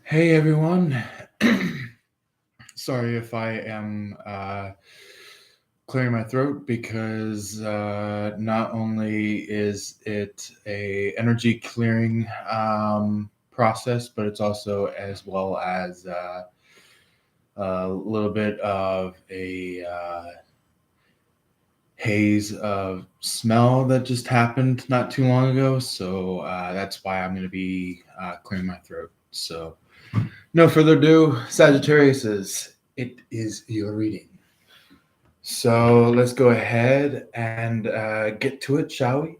Hey everyone. Sorry if I am clearing my throat because not only is it a energy clearing process, but it's also as well as a little bit of a haze of smell that just happened not too long ago. So that's why I'm going to be clearing my throat. So no further ado, Sagittarius, it is your reading. So let's go ahead and get to it, shall we?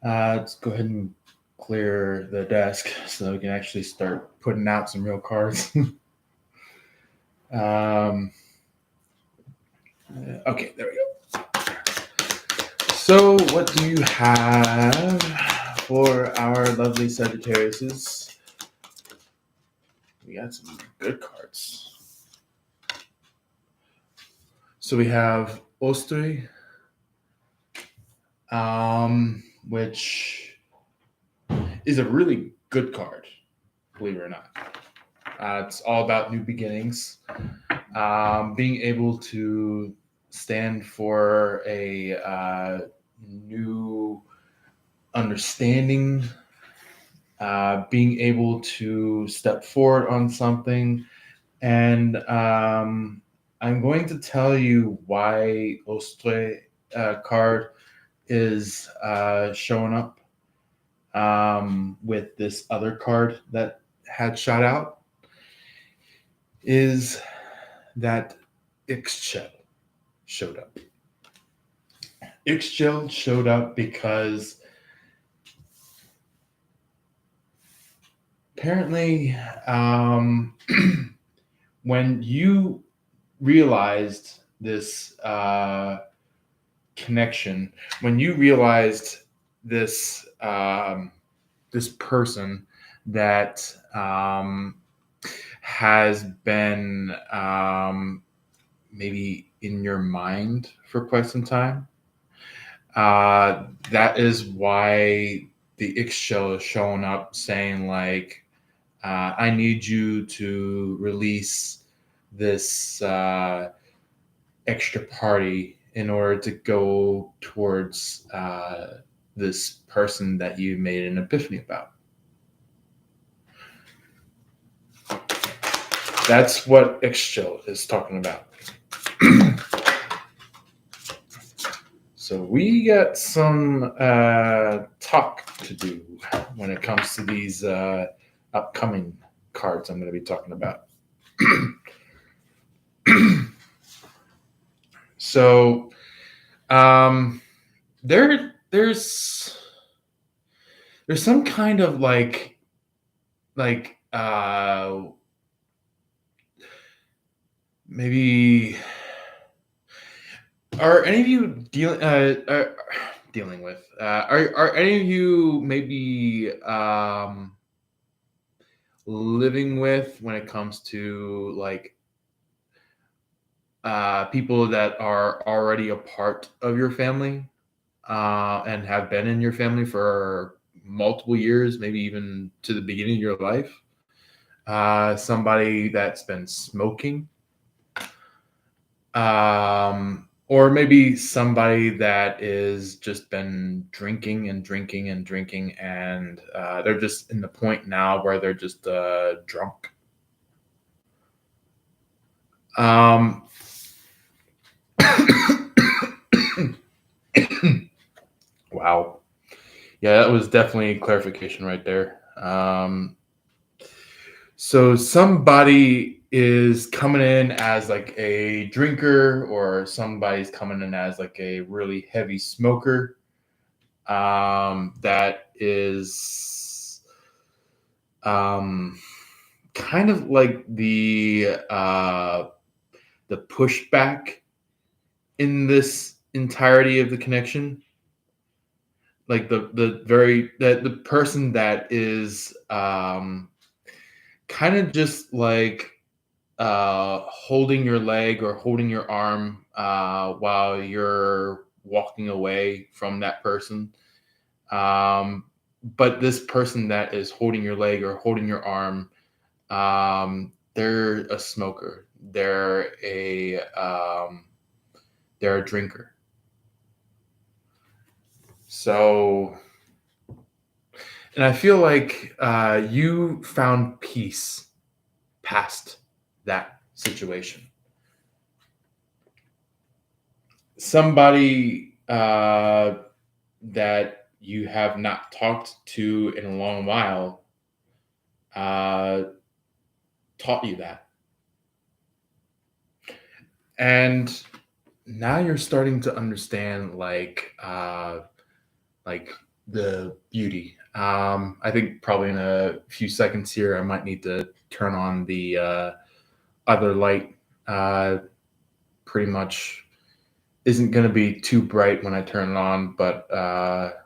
Let's go ahead and clear the desk so we can actually start putting out some real cards. um, okay, there we go. So, what do you have for our lovely Sagittariuses? We got some good cards. So we have Ostri, which is a really good card, believe it or not. It's all about new beginnings, being able to stand for a new understanding, being able to step forward on something. And I'm going to tell you why Ostre card is showing up with this other card that had shot out is that Ixchel showed up. Ixchel showed up because apparently when you realized this connection, when you realized this this person that has been maybe in your mind for quite some time. That is why the X shell is showing up saying, like, I need you to release this extra party in order to go towards this person that you made an epiphany about. That's what Ixchel is talking about. So we got some talk to do when it comes to these upcoming cards I'm going to be talking about. So there's some kind of like maybe are any of you dealing with are any of you maybe living with when it comes to like people that are already a part of your family and have been in your family for multiple years, maybe even to the beginning of your life? Somebody that's been smoking, or maybe somebody that is just been drinking and drinking and drinking, and they're just in the point now where they're just drunk. Wow. Yeah, that was definitely clarification right there. So somebody is coming in as like a drinker, or somebody's coming in as like a really heavy smoker. That is kind of like the pushback in this entirety of the connection. Like the person that is kind of just like holding your leg or holding your arm while you're walking away from that person. But this person that is holding your leg or holding your arm They're a smoker. They're a drinker. So, and I feel like you found peace past that situation. Somebody that you have not talked to in a long while uh, taught you that. And now you're starting to understand like the beauty. I think probably in a few seconds here I might need to turn on the other light. Pretty much isn't going to be too bright when I turn it on, but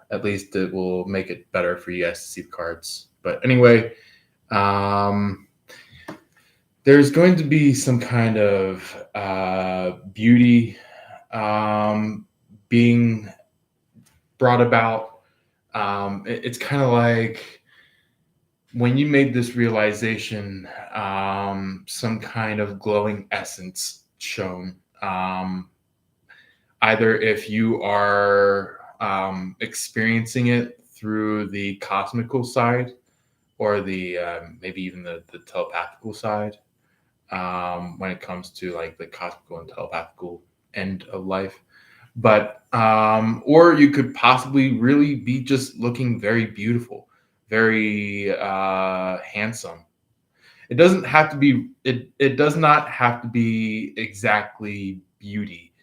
at least it will make it better for you guys to see the cards. But anyway, um, there's going to be some kind of beauty being brought about. It's kind of like when you made this realization, some kind of glowing essence shown. Either if you are experiencing it through the cosmical side or the maybe even the telepathical side, when it comes to like the cosmical and telepathical end of life. But or you could possibly really be just looking very beautiful, very handsome. It doesn't have to be. It does not have to be exactly beauty.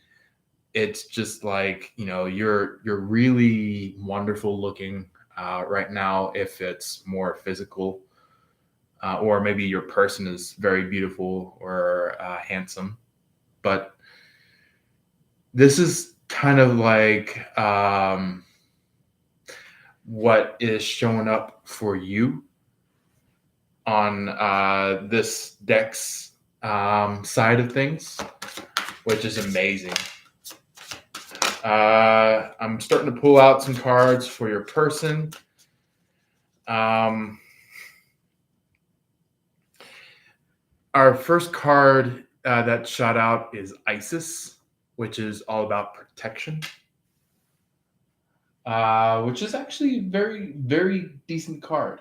It's just like, you're really wonderful looking right now. If it's more physical, or maybe your person is very beautiful or handsome, but this is kind of like what is showing up for you on this deck's side of things, which is amazing. I'm starting to pull out some cards for your person. Our first card that shot out is Isis, which is all about protection, which is actually a very, very decent card.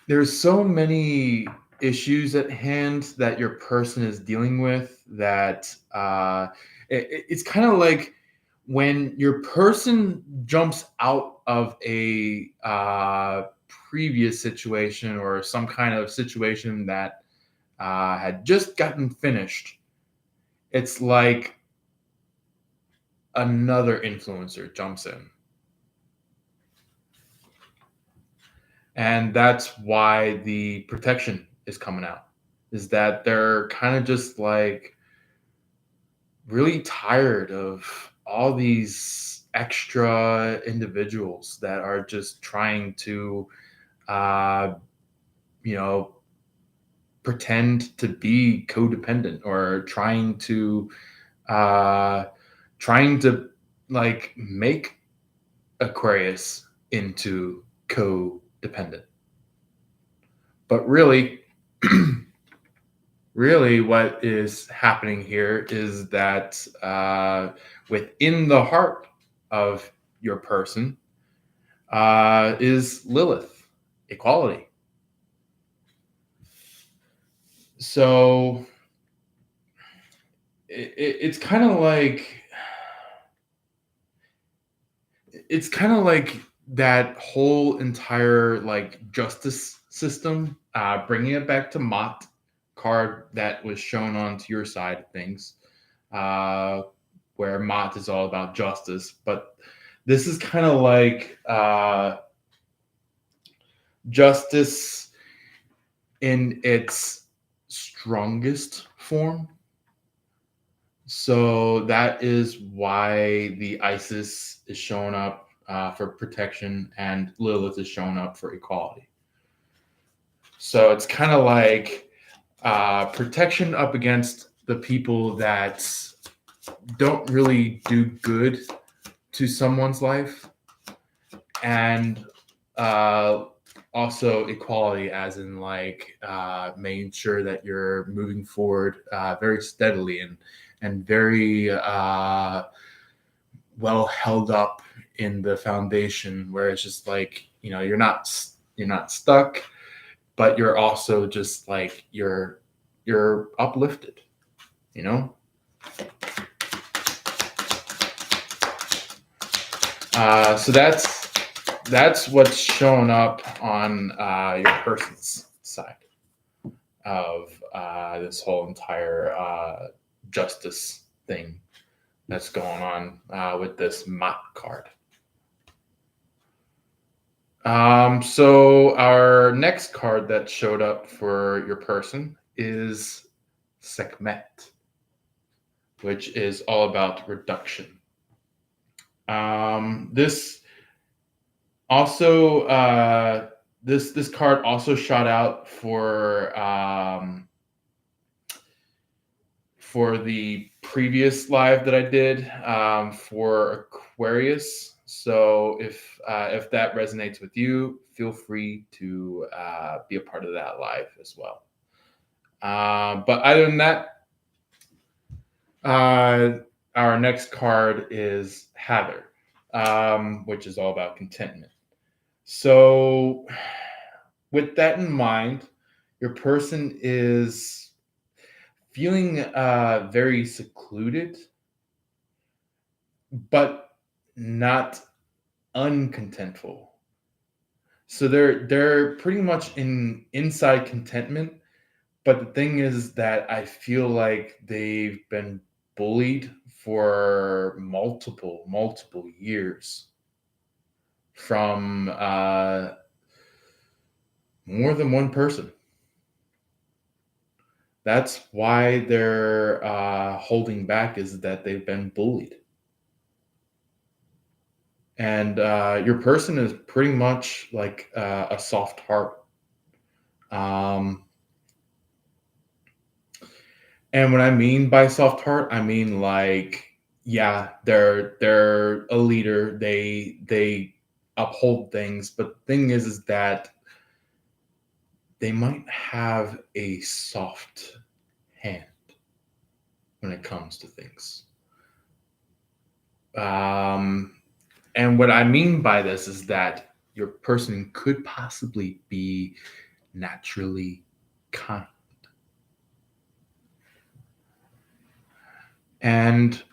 There's so many issues at hand that your person is dealing with that it's kind of like when your person jumps out of a previous situation or some kind of situation that had just gotten finished. It's like another influencer jumps in. And that's why the protection is coming out, is that they're kind of just like really tired of all these extra individuals that are just trying to, you know, pretend to be codependent or trying to like make Aquarius into codependent. But really, really what is happening here is that within the heart of your person is Lilith, equality. So it's kind of like that whole entire like justice system, bringing it back to Mott card that was shown onto your side of things, where Mott is all about justice, but this is kind of like justice in its strongest form. So that is why the Isis is showing up for protection and Lilith is showing up for equality. So it's kind of like protection up against the people that don't really do good to someone's life, and also equality, as in like making sure that you're moving forward very steadily and very well held up in the foundation, where it's just like, you know, you're not stuck, but you're also just like you're uplifted, you know. So that's what's shown up on your person's side of this whole entire justice thing that's going on with this Mott card. So our next card that showed up for your person is Sekhmet, which is all about reduction. This also this card also shot out for the previous live that I did for Aquarius. So if that resonates with you, feel free to be a part of that live as well. But other than that, our next card is Hather, which is all about contentment. So, with that in mind, your person is feeling very secluded, but not uncontentful. So they're pretty much in inside contentment. But the thing is that I feel like they've been bullied for multiple years from more than one person. That's why they're holding back, is that they've been bullied. And your person is pretty much like a soft heart. Um, and what I mean by soft heart, I mean like, yeah, they're a leader. They uphold things, but the thing is that they might have a soft hand when it comes to things. And what I mean by this is that your person could possibly be naturally kind. And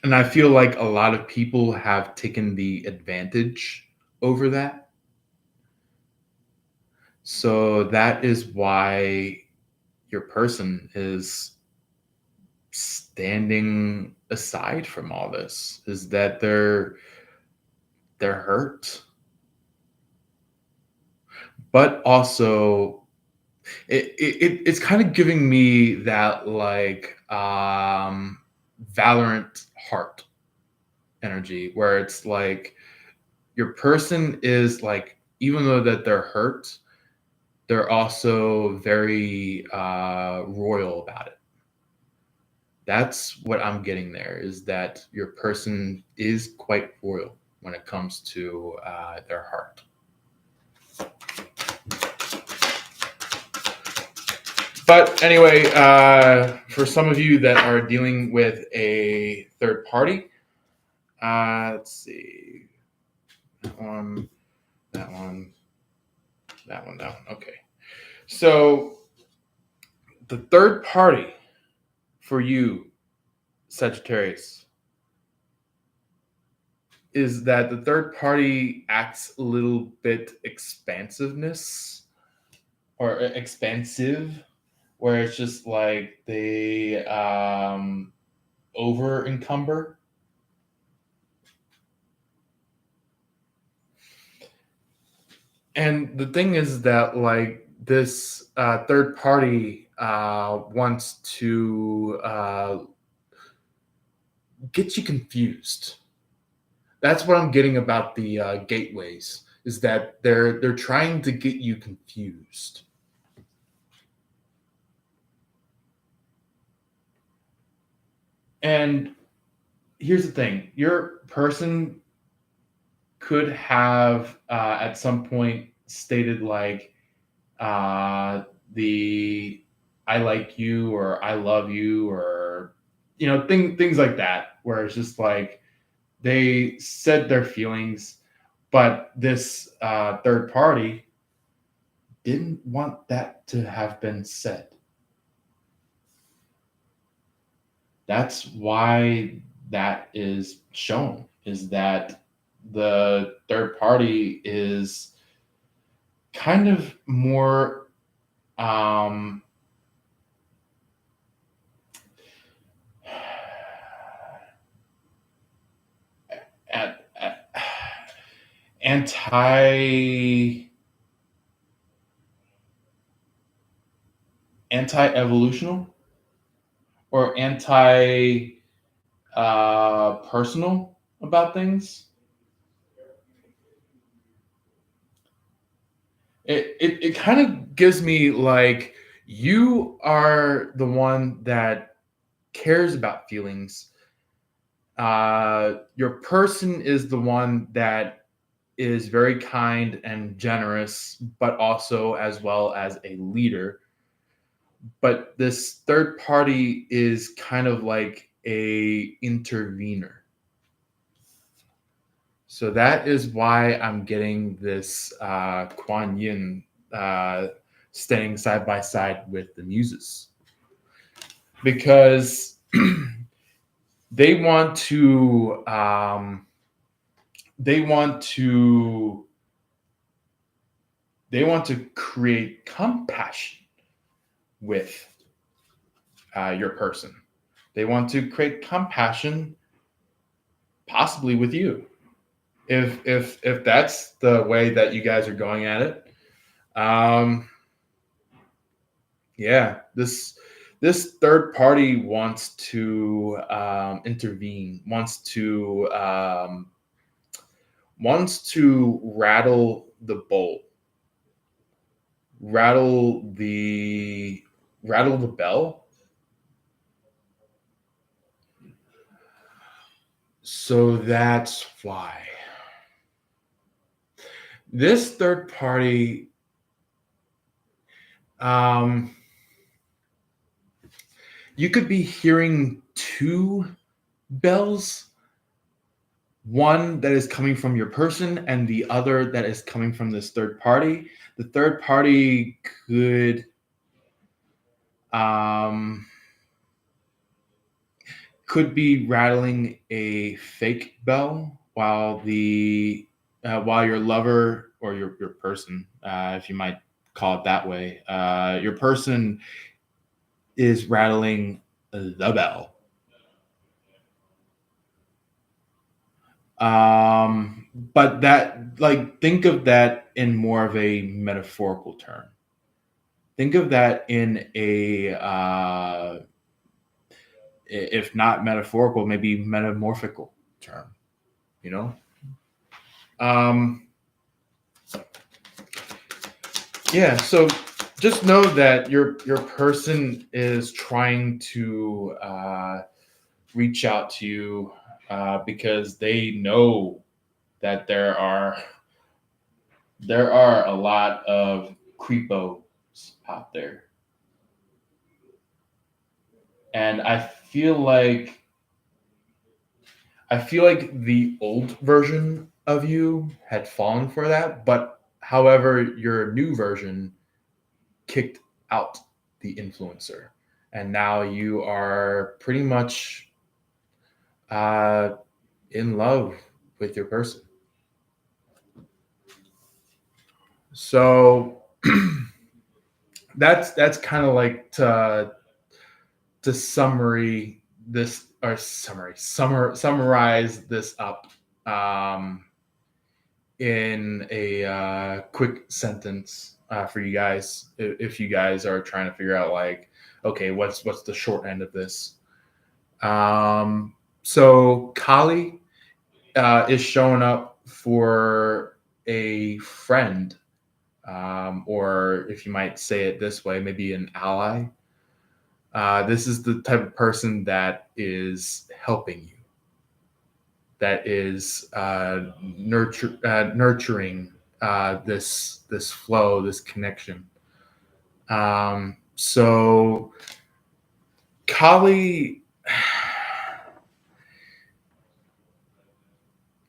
and I feel like a lot of people have taken the advantage over that. So that is why your person is standing aside from all this, is that they're hurt, but also it's kind of giving me that like Valorant heart energy, where it's like your person is like, even though that they're hurt, they're also very royal about it. That's what I'm getting there, is that your person is quite royal when it comes to their heart. But anyway, for some of you that are dealing with a third party, let's see, that one, that one, that one, that one. Okay. So the third party for you, Sagittarius, is that the third party acts a little bit expansive, where it's just like they over encumber. And the thing is that like this third party wants to get you confused. That's what I'm getting about the gateways, is that they're trying to get you confused. And here's the thing: your person could have at some point stated like the I like you or I love you or things like that, where it's just like they said their feelings, but this third party didn't want that to have been said. That's why that is shown, is that the third party is kind of more um, at anti-evolutional or anti personal about things. It kind of gives me like you are the one that cares about feelings. Your person is the one that is very kind and generous, but also as well as a leader. But this third party is kind of like a intervener. So that is why I'm getting this Kuan Yin staying side by side with the muses, because they want to they want to they want to create compassion with your person. They want to create compassion, possibly with you, if that's the way that you guys are going at it. um yeah, this third party wants to intervene, wants to rattle the rattle the bell. So that's why this third party, um you could be hearing two bells, one that is coming from your person and the other that is coming from this third party. The third party um, could be rattling a fake bell while your lover or your person, if you might call it that way, your person is rattling the bell. But that, like, think of that in more of a metaphorical term. Think of that in a if not metaphorical, maybe metamorphical term, you know. um yeah, so just know that your person is trying to reach out to you, because they know that there are a lot of creepos out there, and I feel like the old version of you had fallen for that, but however, your new version kicked out the influencer, and now you are pretty much uh, in love with your person. So that's kind of like to summarize this up um, in a quick sentence for you guys, if you guys are trying to figure out like, okay, what's the short end of this. So Kali is showing up for a friend, or if you might say it this way, maybe an ally. This is the type of person that is helping you. that is nurturing this flow, this connection. So Kali,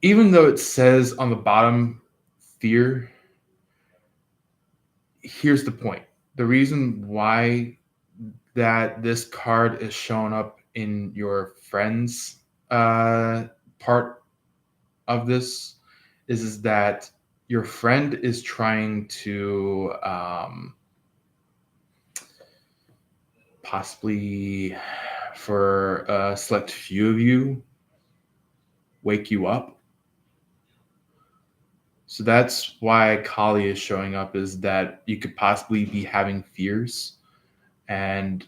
even though it says on the bottom fear, here's the point. The reason why that this card is showing up in your friends part of this is that your friend is trying to possibly, for a select few of you, wake you up. So that's why Kali is showing up, is that you could possibly be having fears, and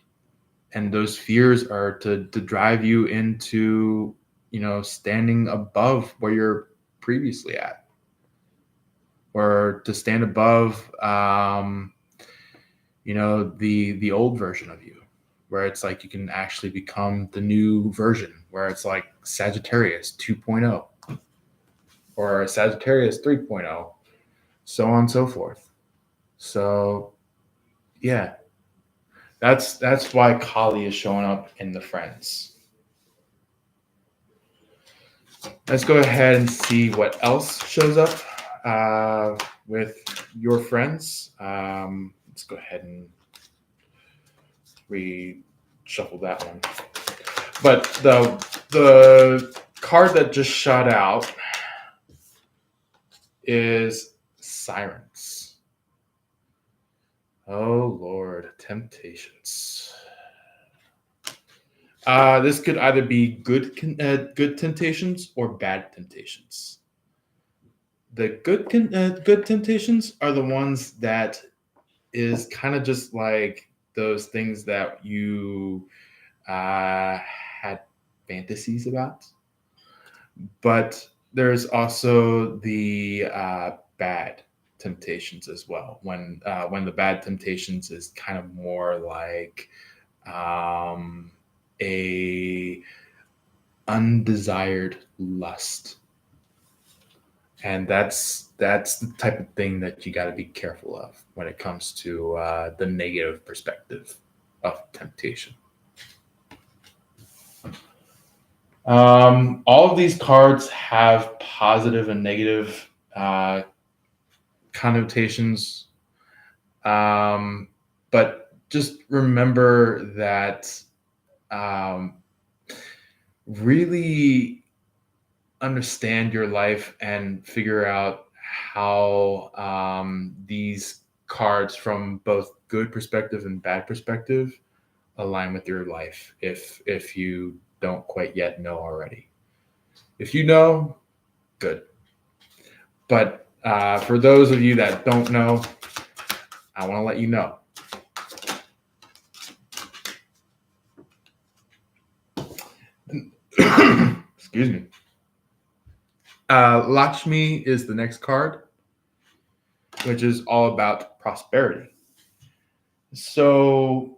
those fears are to drive you into, standing above where you're previously at, or to stand above the old version of you, where it's like you can actually become the new version, where it's like Sagittarius 2.0 or Sagittarius 3.0, so on and so forth. So yeah, that's why Kali is showing up in the friends. Let's go ahead and see what else shows up with your friends. Let's go ahead and reshuffle that one. But the card that just shot out is Sirens. Oh Lord, temptations. This could either be good temptations or bad temptations. The good temptations are the ones that is kind of just like those things that you had fantasies about. But there's also the bad temptations as well. When the bad temptations is kind of more like a undesired lust, and that's the type of thing that you got to be careful of when it comes to the negative perspective of temptation. All of these cards have positive and negative connotations, but just remember that really understand your life and figure out how these cards from both good perspective and bad perspective align with your life, if you don't quite yet know already. If you know, good. But for those of you that don't know, I want to let you know. Excuse me. Lakshmi is the next card, which is all about prosperity. So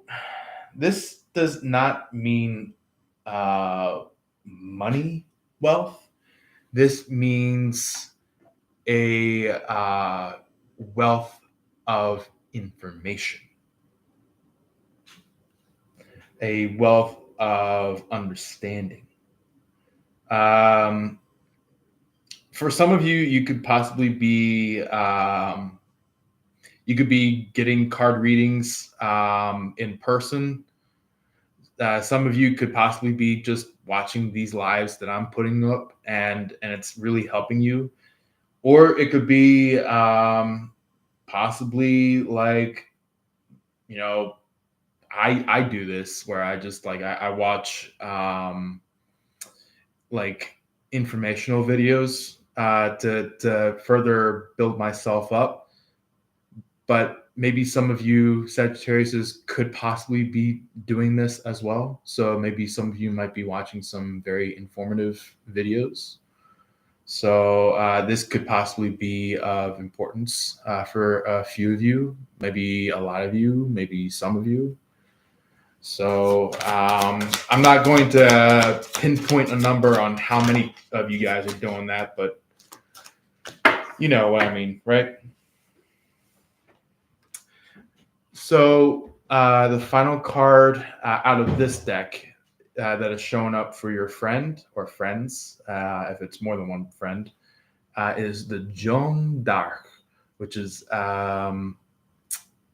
this does not mean money, wealth. This means a wealth of information, a wealth of understanding. For some of you, you could possibly be you could be getting card readings in person. Some of you could possibly be just watching these lives that I'm putting up, and it's really helping you. Or it could be possibly like, I do this where I just like I watch like informational videos to further build myself up. But maybe some of you Sagittariuses could possibly be doing this as well. So maybe some of you might be watching some very informative videos. So this could possibly be of importance for a few of you, maybe a lot of you, maybe some of you. So I'm not going to pinpoint a number on how many of you guys are doing that, but you know what I mean, right? So the final card out of this deck that is showing up for your friend or friends, if it's more than one friend, is the Joan d'Arc, which is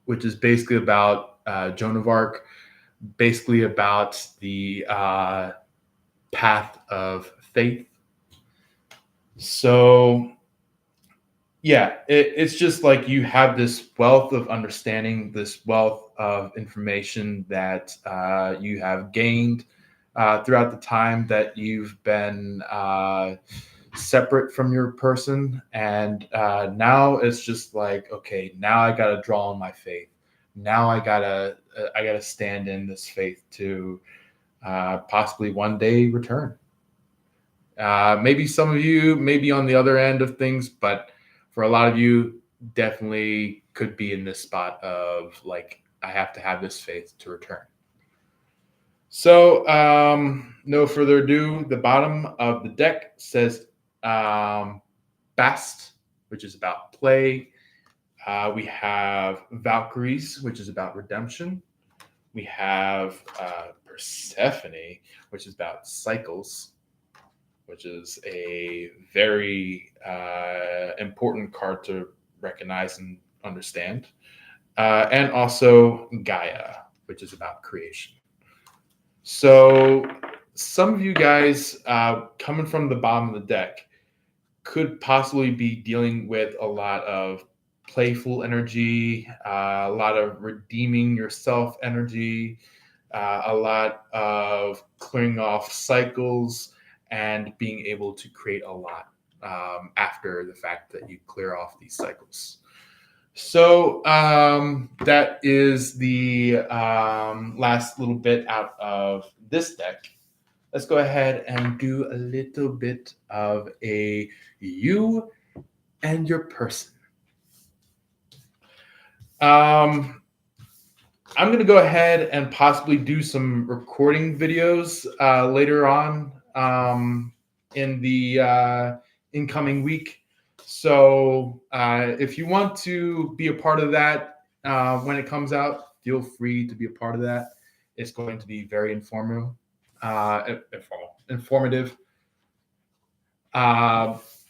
basically about Joan of Arc, basically about the path of faith. So yeah, it's just like you have this wealth of understanding, this wealth of information that you have gained throughout the time that you've been separate from your person. And now it's just like, okay, now I got to draw on my faith. Now I gotta stand in this faith to possibly one day return. Maybe some of you may be on the other end of things, but for a lot of you, definitely could be in this spot of like, I have to have this faith to return. So, no further ado, the bottom of the deck says Bast, which is about play. We have Valkyries, which is about redemption. We have Persephone, which is about cycles, which is a very important card to recognize and understand. And also Gaia, which is about creation. So some of you guys coming from the bottom of the deck could possibly be dealing with a lot of playful energy, a lot of redeeming yourself energy, a lot of clearing off cycles, and being able to create a lot after the fact that you clear off these cycles. So that is the last little bit out of this deck. Let's go ahead and do a little bit of a you and your person. I'm going to go ahead and possibly do some recording videos later on in the incoming week. So if you want to be a part of that when it comes out, feel free to be a part of that. It's going to be very informative.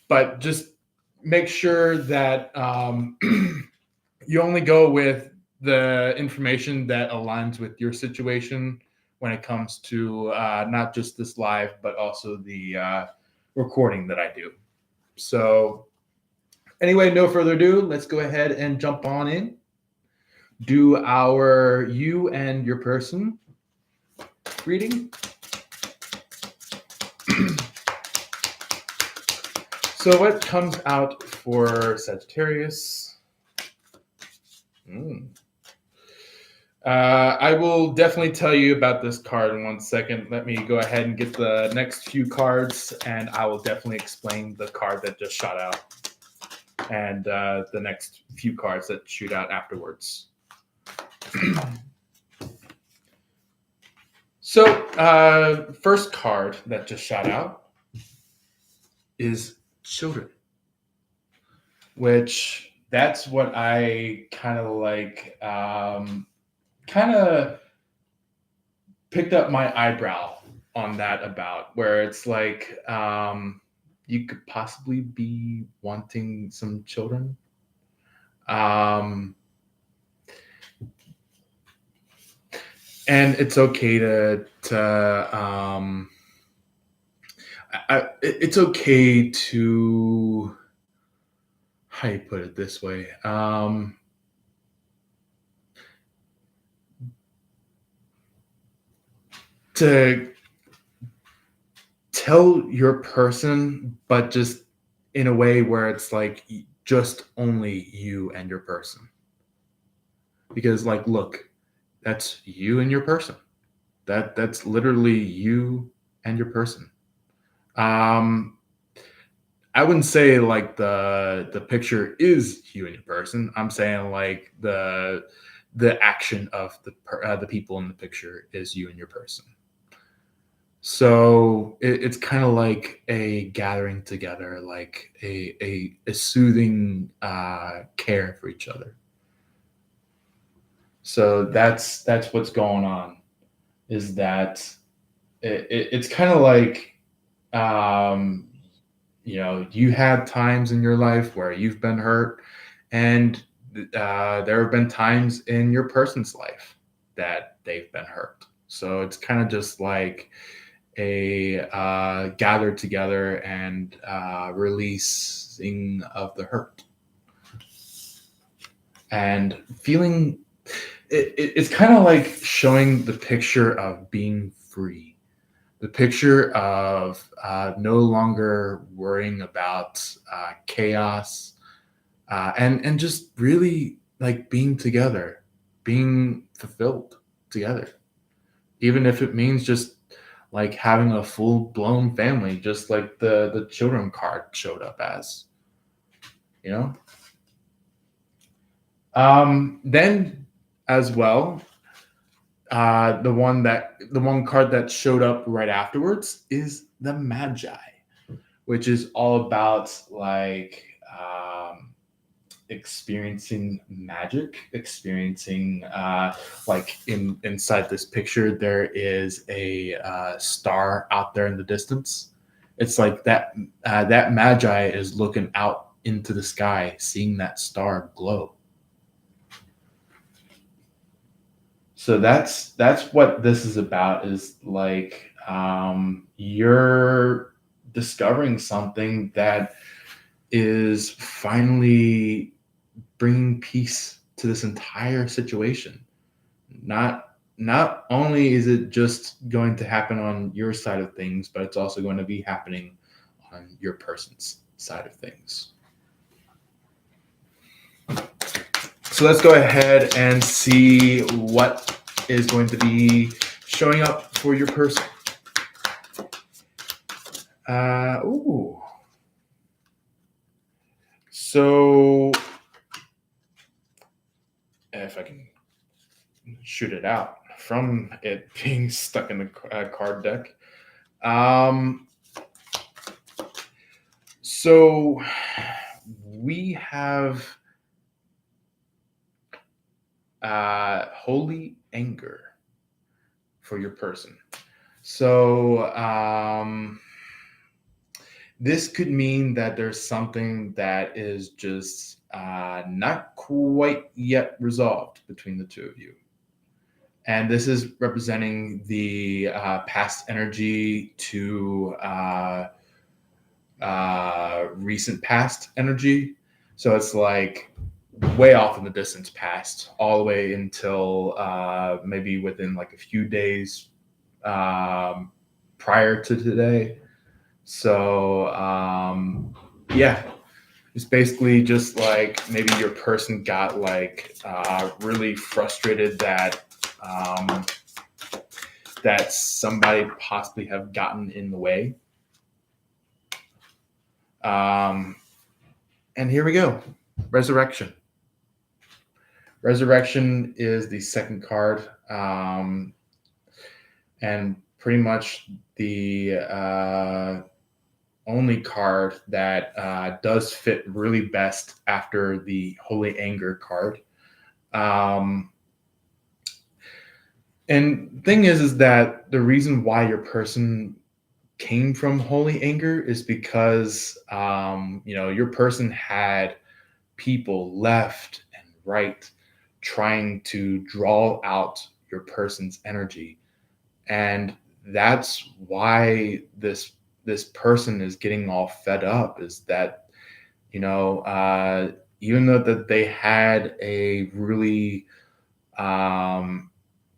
But just make sure that you only go with the information that aligns with your situation when it comes to not just this live, but also the recording that I do. So anyway, no further ado, let's go ahead and jump on in. Do our you and your person reading. So what comes out for Sagittarius? I will definitely tell you about this card in 1 second. Let me go ahead and get the next few cards, and I will definitely explain the card that just shot out and the next few cards that shoot out afterwards. So first card that just shot out is children, which that's what I kind of like, kind of picked up my eyebrow on that about, where it's like you could possibly be wanting some children. And it's okay it's okay to, how you put it this way, to tell your person, but just in a way where it's like just only you and your person. Because like, look, that's you and your person. That's literally you and your person. I wouldn't say like the picture is you and your person. I'm saying like the the action of the people in the picture is you and your person. So it's kind of like a gathering together, like a soothing care for each other. So that's what's going on. Is that it's kind of like um, you had times in your life where you've been hurt, and there have been times in your person's life that they've been hurt. So it's kind of just like a gather together and releasing of the hurt and feeling it's kind of like showing the picture of being free, the picture of no longer worrying about chaos, and just really like being together, being fulfilled together, even if it means just like having a full blown family, just like the children card showed up as, you know. Then as well, the one card that showed up right afterwards is the Magi, which is all about like experiencing magic, experiencing like inside this picture there is a star out there in the distance. It's like that Magi is looking out into the sky, seeing that star glow. So that's what this is about, is like you're discovering something that is finally bringing peace to this entire situation. Not only is it just going to happen on your side of things, but it's also going to be happening on your person's side of things. So let's go ahead and see what is going to be showing up for your person. Ooh. So if I can shoot it out from it being stuck in the card deck. So we have holy anger for your person. So this could mean that there's something that is just not quite yet resolved between the two of you. And this is representing the past energy to recent past energy. So it's like way off in the distance past, all the way until maybe within like a few days prior to today. So yeah, it's basically just like maybe your person got like really frustrated that that somebody possibly have gotten in the way. And here we go. Resurrection. Resurrection is the second card. And pretty much the only card that does fit really best after the Holy Anger card. And thing is that the reason why your person came from Holy Anger is because your person had people left and right trying to draw out your person's energy, and that's why this person is getting all fed up, is that even though that they had a really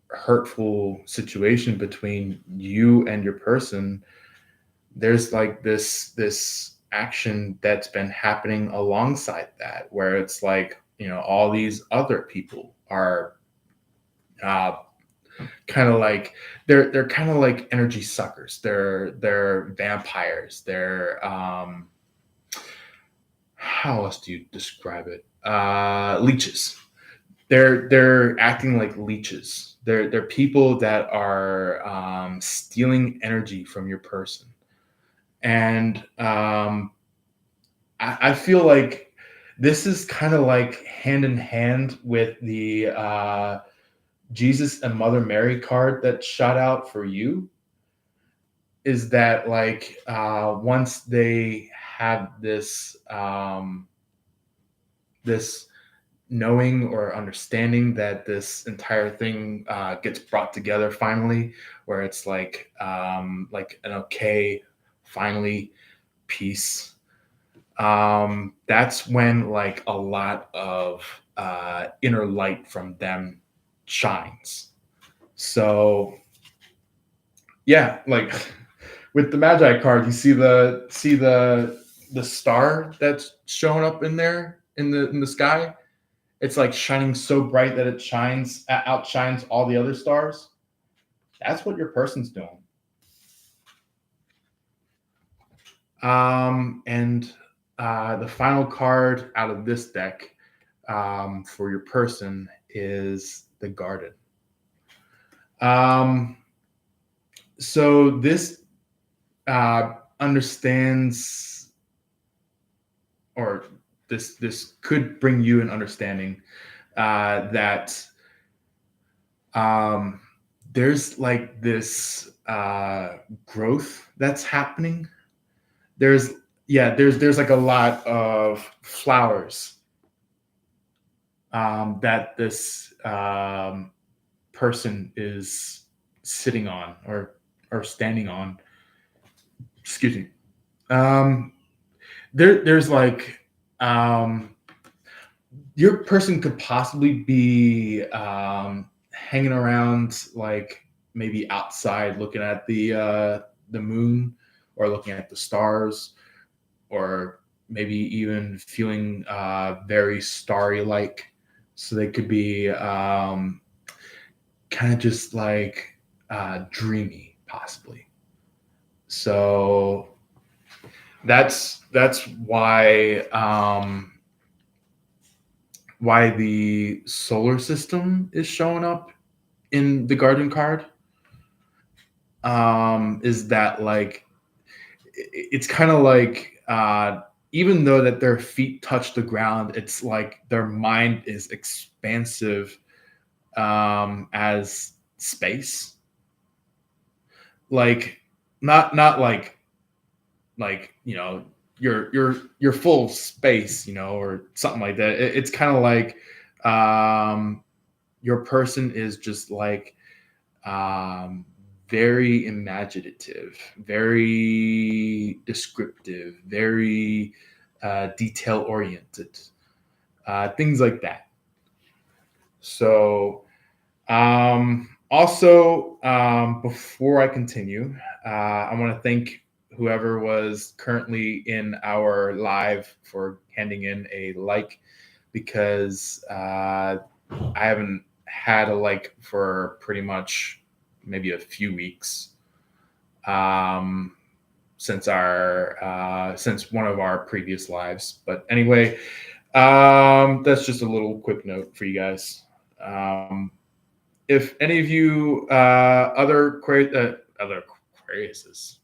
hurtful situation between you and your person, there's like this action that's been happening alongside that, where it's like all these other people are kind of like they're kind of like energy suckers, they're vampires, they're how else do you describe it, leeches. they're acting like leeches. They're people that are stealing energy from your person, and I feel like this is kind of like hand in hand with the Jesus and Mother Mary card that shot out for you. Is that like once they have this knowing or understanding that this entire thing gets brought together finally, where it's like an okay, finally, peace. That's when like a lot of inner light from them shines. So yeah, like with the Magi card, you see the star that's showing up in there in the sky. It's like shining so bright that it outshines all the other stars. That's what your person's doing. And the final card out of this deck for your person is the Garden. So this understands, or this could bring you an understanding that there's like this growth that's happening. There's like a lot of flowers that this person is sitting on or standing on. Excuse me. There's like your person could possibly be hanging around, like maybe outside looking at the moon or looking at the stars, or maybe even feeling very starry like. So they could be kind of just like dreamy, possibly. So that's why the solar system is showing up in the Garden card. Is that like it's kind of like even though that their feet touch the ground, it's like their mind is expansive as space. Like not like you're full of space, or something like that. It's kind of like your person is just like um, very imaginative, very descriptive, very detail oriented, things like that. So, also, before I continue, I want to thank whoever was currently in our live for handing in a like, because I haven't had a like for pretty much maybe a few weeks since since one of our previous lives. But anyway, that's just a little quick note for you guys. If any of you other Aquariuses,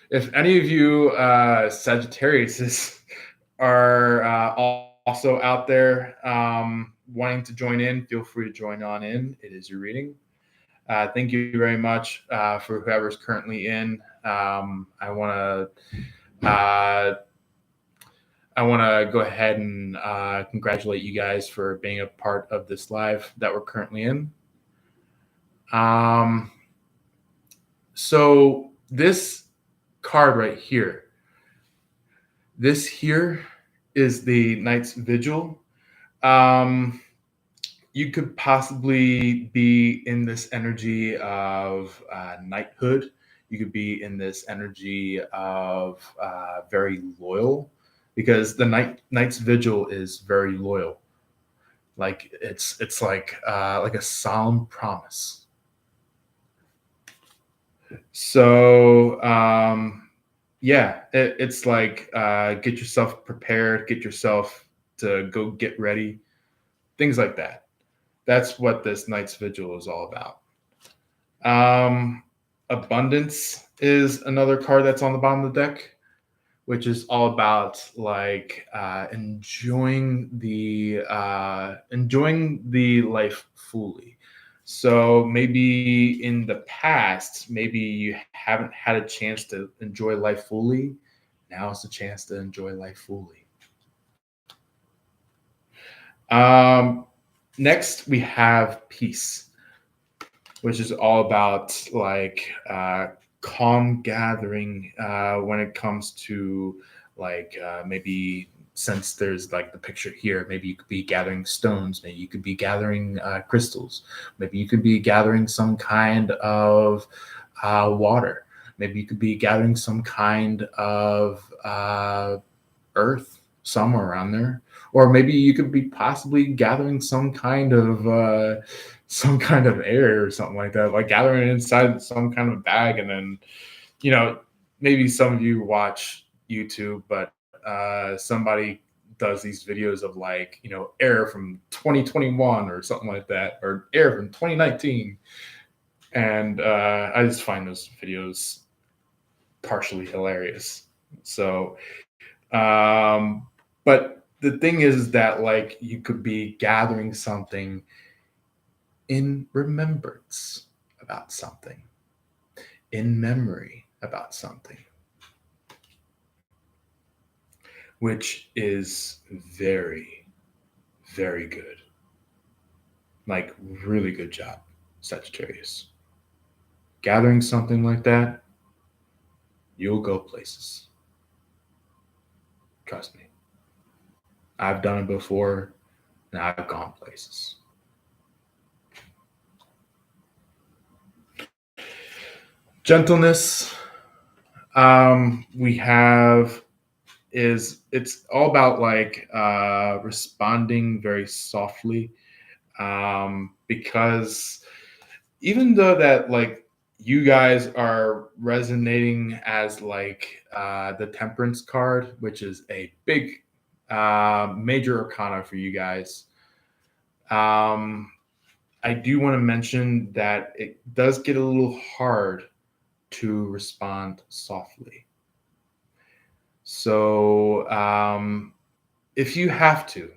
if any of you Sagittariuses are also out there wanting to join in, feel free to join on in. It is your reading. Thank you very much for whoever's currently in. I want to go ahead and congratulate you guys for being a part of this live that we're currently in. So this card right here, this here is the Night's Vigil. You could possibly be in this energy of knighthood. You could be in this energy of very loyal, because the Night's Vigil is very loyal. Like it's like a solemn promise. So yeah, it's like get yourself prepared, get yourself to go get ready. things like that. That's what this night's vigil is all about. Abundance is another card that's on the bottom of the deck, which is all about like enjoying the life fully. So maybe in the past, maybe you haven't had a chance to enjoy life fully. Now is the chance to enjoy life fully. Next, we have peace, which is all about like calm gathering when it comes to like maybe, since there's like the picture here, maybe you could be gathering stones, maybe you could be gathering crystals, maybe you could be gathering some kind of water, maybe you could be gathering some kind of earth somewhere around there, or maybe you could be possibly gathering some kind of air or something like that, like gathering it inside some kind of bag. And then, maybe some of you watch YouTube, but somebody does these videos of like, air from 2021 or something like that, or air from 2019. And I just find those videos partially hilarious. So, but the thing is that like you could be gathering something in remembrance about something, in memory about something, which is very, very good. Like, really good job, Sagittarius. Gathering something like that, you'll go places. Trust me. I've done it before, and I've gone places. Gentleness, we have it's all about like responding very softly, because even though that like you guys are resonating as like the Temperance card, which is a big major arcana for you guys, I do want to mention that it does get a little hard to respond softly. So if you have to,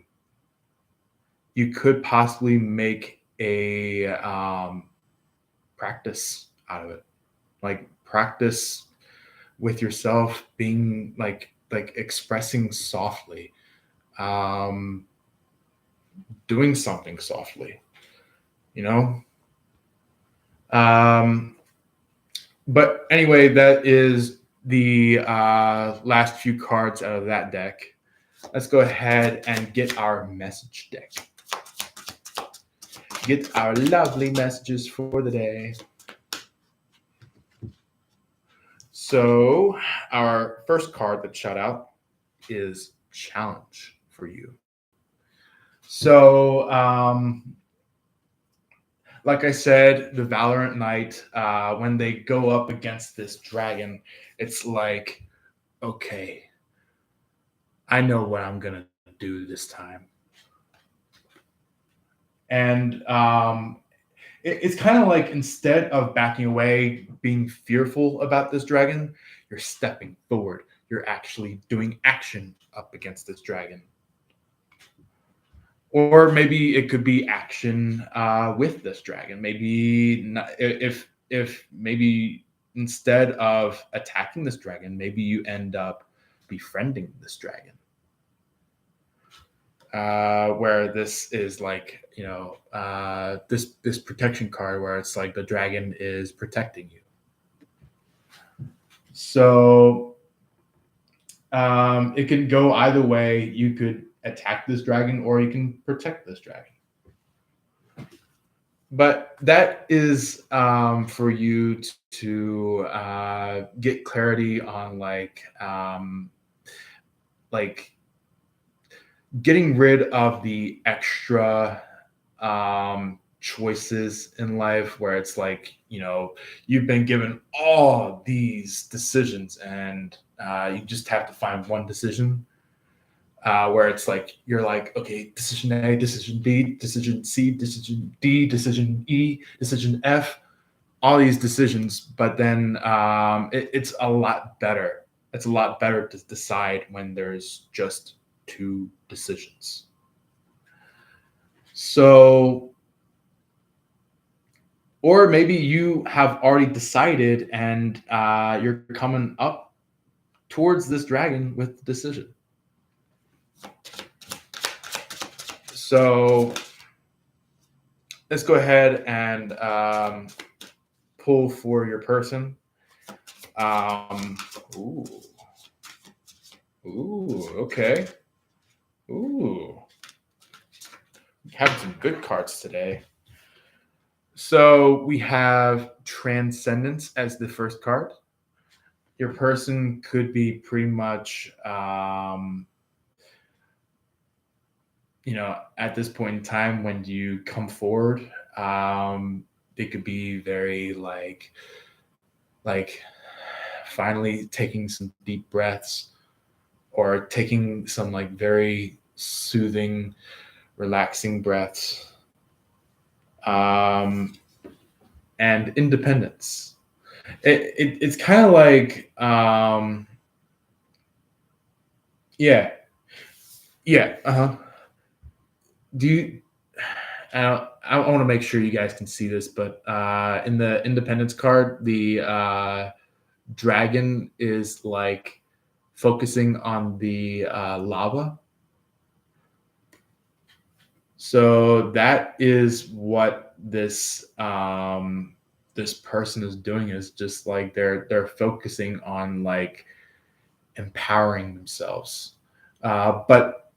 you could possibly make a practice out of it. Like practice with yourself, being like expressing softly, doing something softly, you know. But anyway, that is the last few cards out of that deck. Let's go ahead and get our message deck. Get our lovely messages for the day. So our first card that shot out is challenge for you. So like I said, the Valorant Knight, when they go up against this dragon, it's like, okay, I know what I'm going to do this time. And it's kind of like, instead of backing away, being fearful about this dragon, you're stepping forward. You're actually doing action up against this dragon. Or maybe it could be action with this dragon. Maybe not, if maybe instead of attacking this dragon, maybe you end up befriending this dragon. Where this is like, this protection card where it's like the dragon is protecting you. So it can go either way. You could attack this dragon or you can protect this dragon. But that is for you to get clarity on like getting rid of the extra choices in life, where it's like, you've been given all these decisions and you just have to find one decision. where it's like you're like, okay, decision A, decision B, decision C, decision D, decision E, decision F, all these decisions, but then it's a lot better. It's a lot better to decide when there's just two decisions. So, or maybe you have already decided and you're coming up towards this dragon with the decision. So let's go ahead and pull for your person. Um, ooh. Ooh, okay. Ooh. We have some good cards today. So we have Transcendence as the first card. Your person could be pretty much, at this point in time when you come forward, they could be very like finally taking some deep breaths or taking some like very soothing, relaxing breaths. And independence. It's kind of like, yeah, yeah, Do you? I want to make sure you guys can see this, but in the independence card, the dragon is like focusing on the lava. So that is what this person is doing, is just like they're focusing on like empowering themselves. But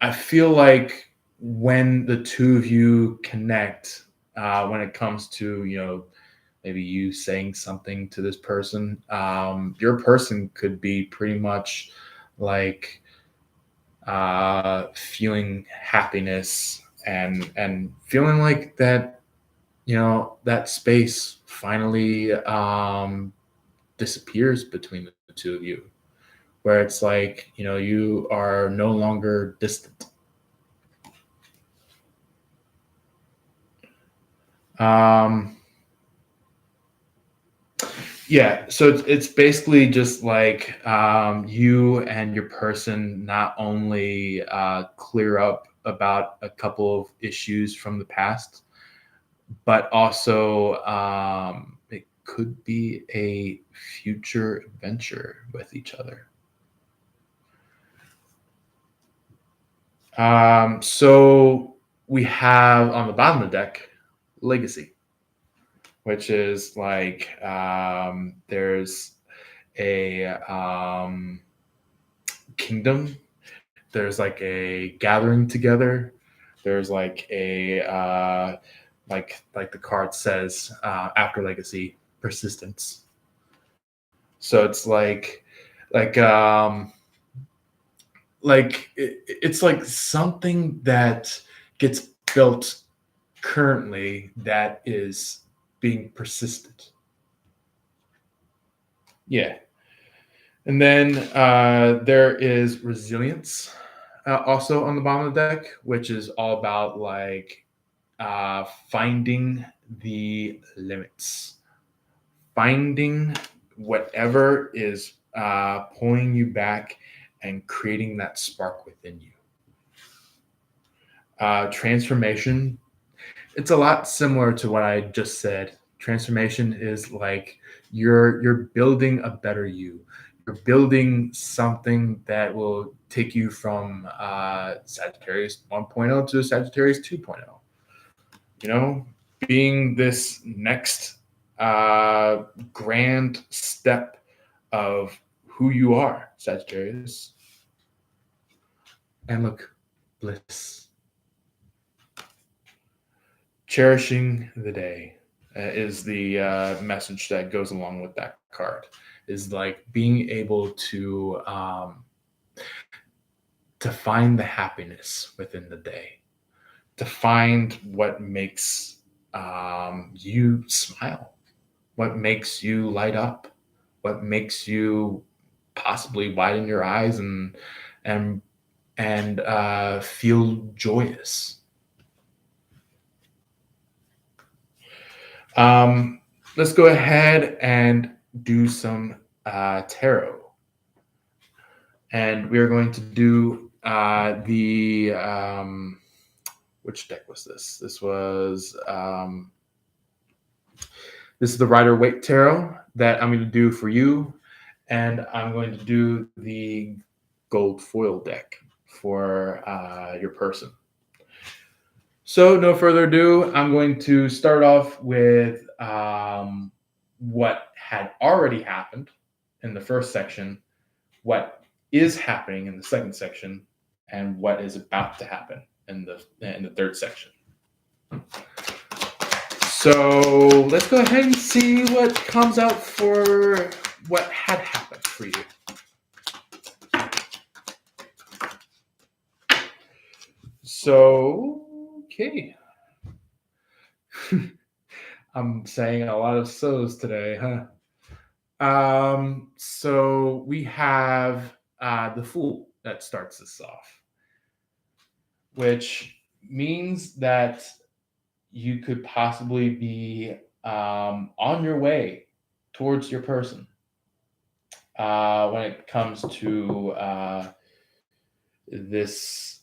I feel like when the two of you connect, when it comes to maybe you saying something to this person, your person could be pretty much like feeling happiness and feeling like that that space finally disappears between the two of you, where it's like you are no longer distant. Yeah, so it's basically just like you and your person not only clear up about a couple of issues from the past, but also it could be a future adventure with each other. So we have on the bottom of the deck legacy, which is like there's a kingdom, there's like a gathering together, there's like a like the card says, after legacy, persistence. So it's like it's like something that gets built currently that is being persistent. Yeah. And then there is resilience, also on the bottom of the deck, which is all about like finding the limits, finding whatever is pulling you back and creating that spark within you. Transformation, it's a lot similar to what I just said. Transformation is like you're building a better you. You're building something that will take you from Sagittarius 1.0 to Sagittarius 2.0. Being this next grand step of who you are, Sagittarius. And look, bliss. Cherishing the day is the message that goes along with that card. Is like being able to find the happiness within the day, to find what makes you smile, what makes you light up, what makes you possibly widen your eyes and and feel joyous. Let's go ahead and do some tarot. And we are going to do the which deck was this? This is the Rider-Waite Tarot that I'm going to do for you, and I'm going to do the gold foil deck for your person. So, no further ado, I'm going to start off with what had already happened in the first section, what is happening in the second section, and what is about to happen in the third section. So let's go ahead and see what comes out for what had happened for you. So, okay. I'm saying a lot of so's today, huh? So we have the Fool that starts this off, which means that you could possibly be on your way towards your person when it comes to this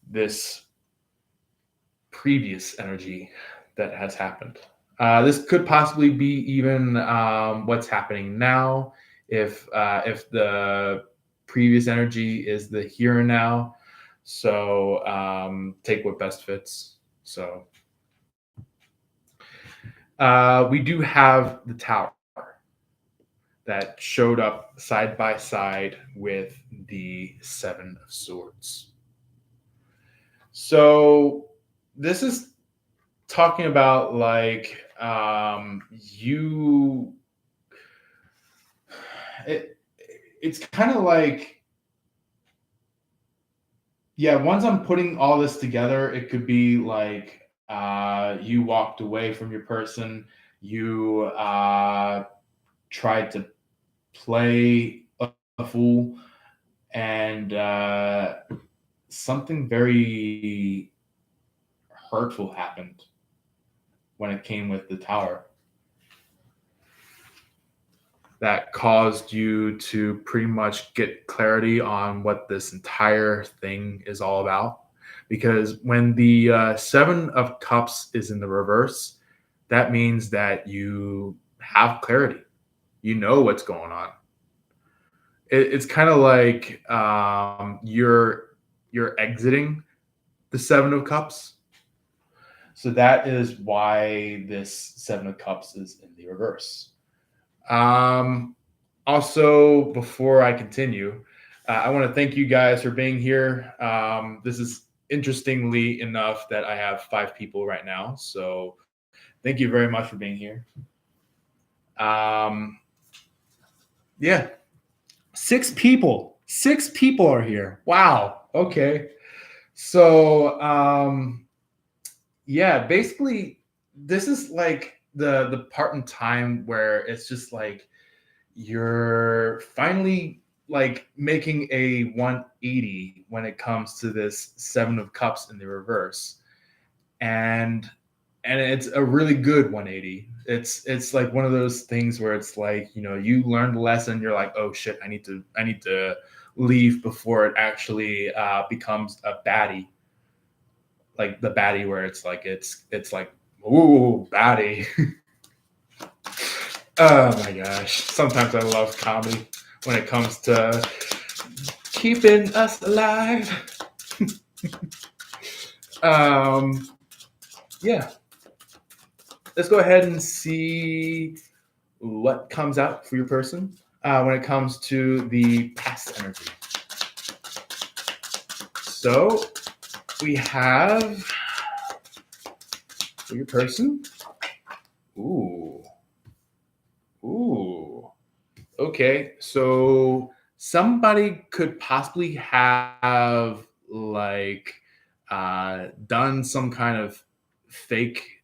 this previous energy that has happened. This could possibly be even what's happening now. If the previous energy is the here and now, so take what best fits. So we do have the Tower that showed up side by side with the Seven of Swords. So this is talking about like it's kind of like, yeah, once I'm putting all this together, it could be like you walked away from your person, you tried to play a fool, and something very hurtful happened when it came with the Tower that caused you to pretty much get clarity on what this entire thing is all about. Because when the Seven of Cups is in the reverse, that means that you have clarity. You know what's going on. It's kind of like you're exiting the Seven of Cups. So that is why this Seven of Cups is in the reverse. Also, before I continue, I want to thank you guys for being here. This is interestingly enough that I have 5 people right now. So thank you very much for being here. Yeah. 6 people. 6 people are here. Wow. Okay. So, yeah, basically this is like the part in time where it's just like you're finally like making a 180 when it comes to this Seven of Cups in the reverse, and it's a really good 180. It's like one of those things where it's like, you know, you learned the lesson, you're like, oh shit, I need to leave before it actually becomes a baddie, like the baddie where it's like it's like, ooh, baddie. Oh my gosh. Sometimes I love comedy when it comes to keeping us alive. Yeah. Let's go ahead and see what comes out for your person when it comes to the past energy. So we have for your person. Ooh. Okay, so somebody could possibly have like done some kind of fake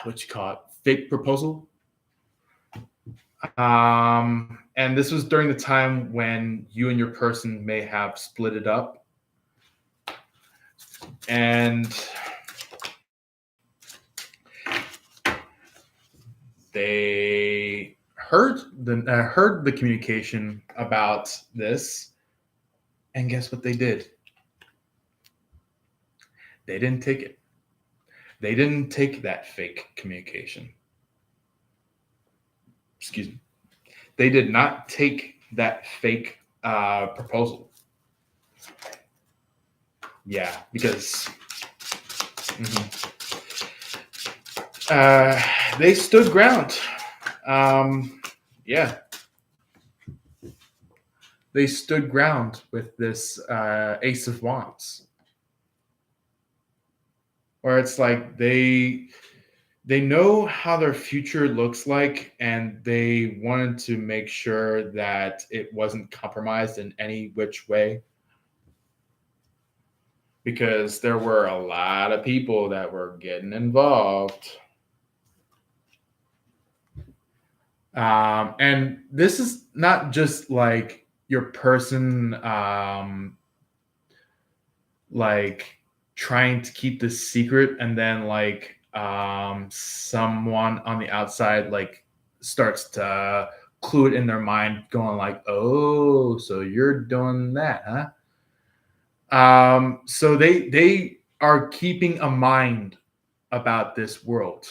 what you call it, fake proposal. And this was during the time when you and your person may have split it up. And they heard the communication about this, and guess what they did? They didn't take it. They didn't take that fake communication. Excuse me. They did not take that fake proposal. Yeah, because they stood ground. Yeah, they stood ground with this Ace of Wands, where it's like they know how their future looks like, and they wanted to make sure that it wasn't compromised in any which way, because there were a lot of people that were getting involved. And this is not just like your person, like trying to keep this secret, and then like someone on the outside like starts to clue it in their mind, going like, "Oh, so you're doing that, huh?" So they are keeping a mind about this world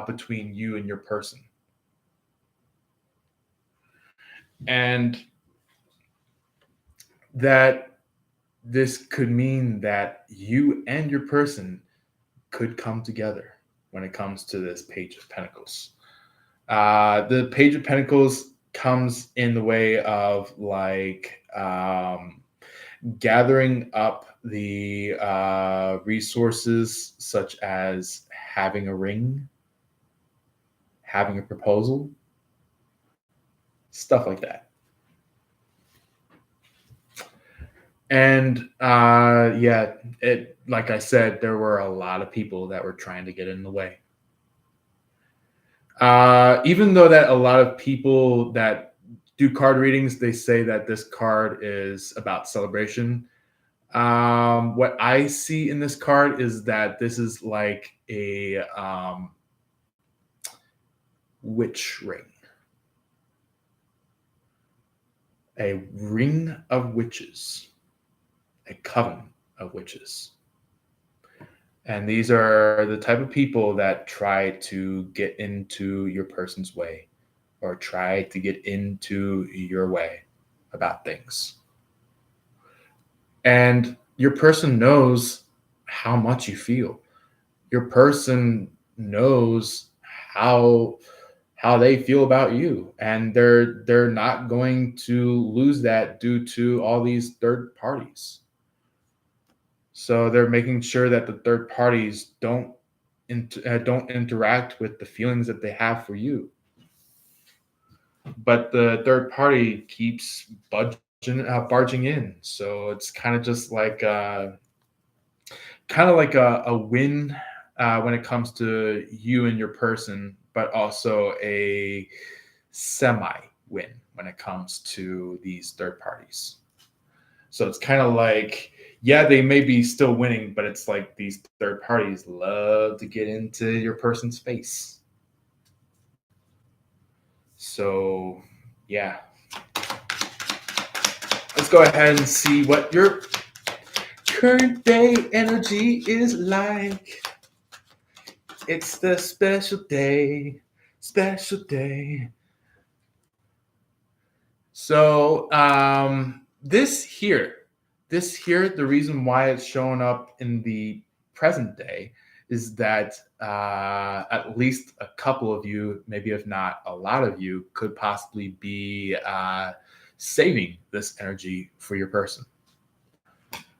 between you and your person. And that this could mean that you and your person could come together when it comes to this Page of Pentacles. The Page of Pentacles comes in the way of like gathering up the resources, such as having a ring, having a proposal, stuff like that. And yeah, it, like I said, there were a lot of people that were trying to get in the way. Even though that a lot of people that do card readings, they say that this card is about celebration. What I see in this card is that this is like a witch ring. A ring of witches. A coven of witches. And these are the type of people that try to get into your person's way, or try to get into your way about things. And your person knows how much you feel. Your person knows how they feel about you, and they're not going to lose that due to all these third parties. So they're making sure that the third parties don't interact with the feelings that they have for you. But the third party keeps barging in. So it's kind of just like a win when it comes to you and your person, but also a semi-win when it comes to these third parties. So it's kind of like, yeah, they may be still winning, but it's like these third parties love to get into your person's space. So, yeah. Let's go ahead and see what your current day energy is like. It's the special day, special day. So, this here, the reason why it's showing up in the present day is that at least a couple of you, maybe if not a lot of you, could possibly be saving this energy for your person.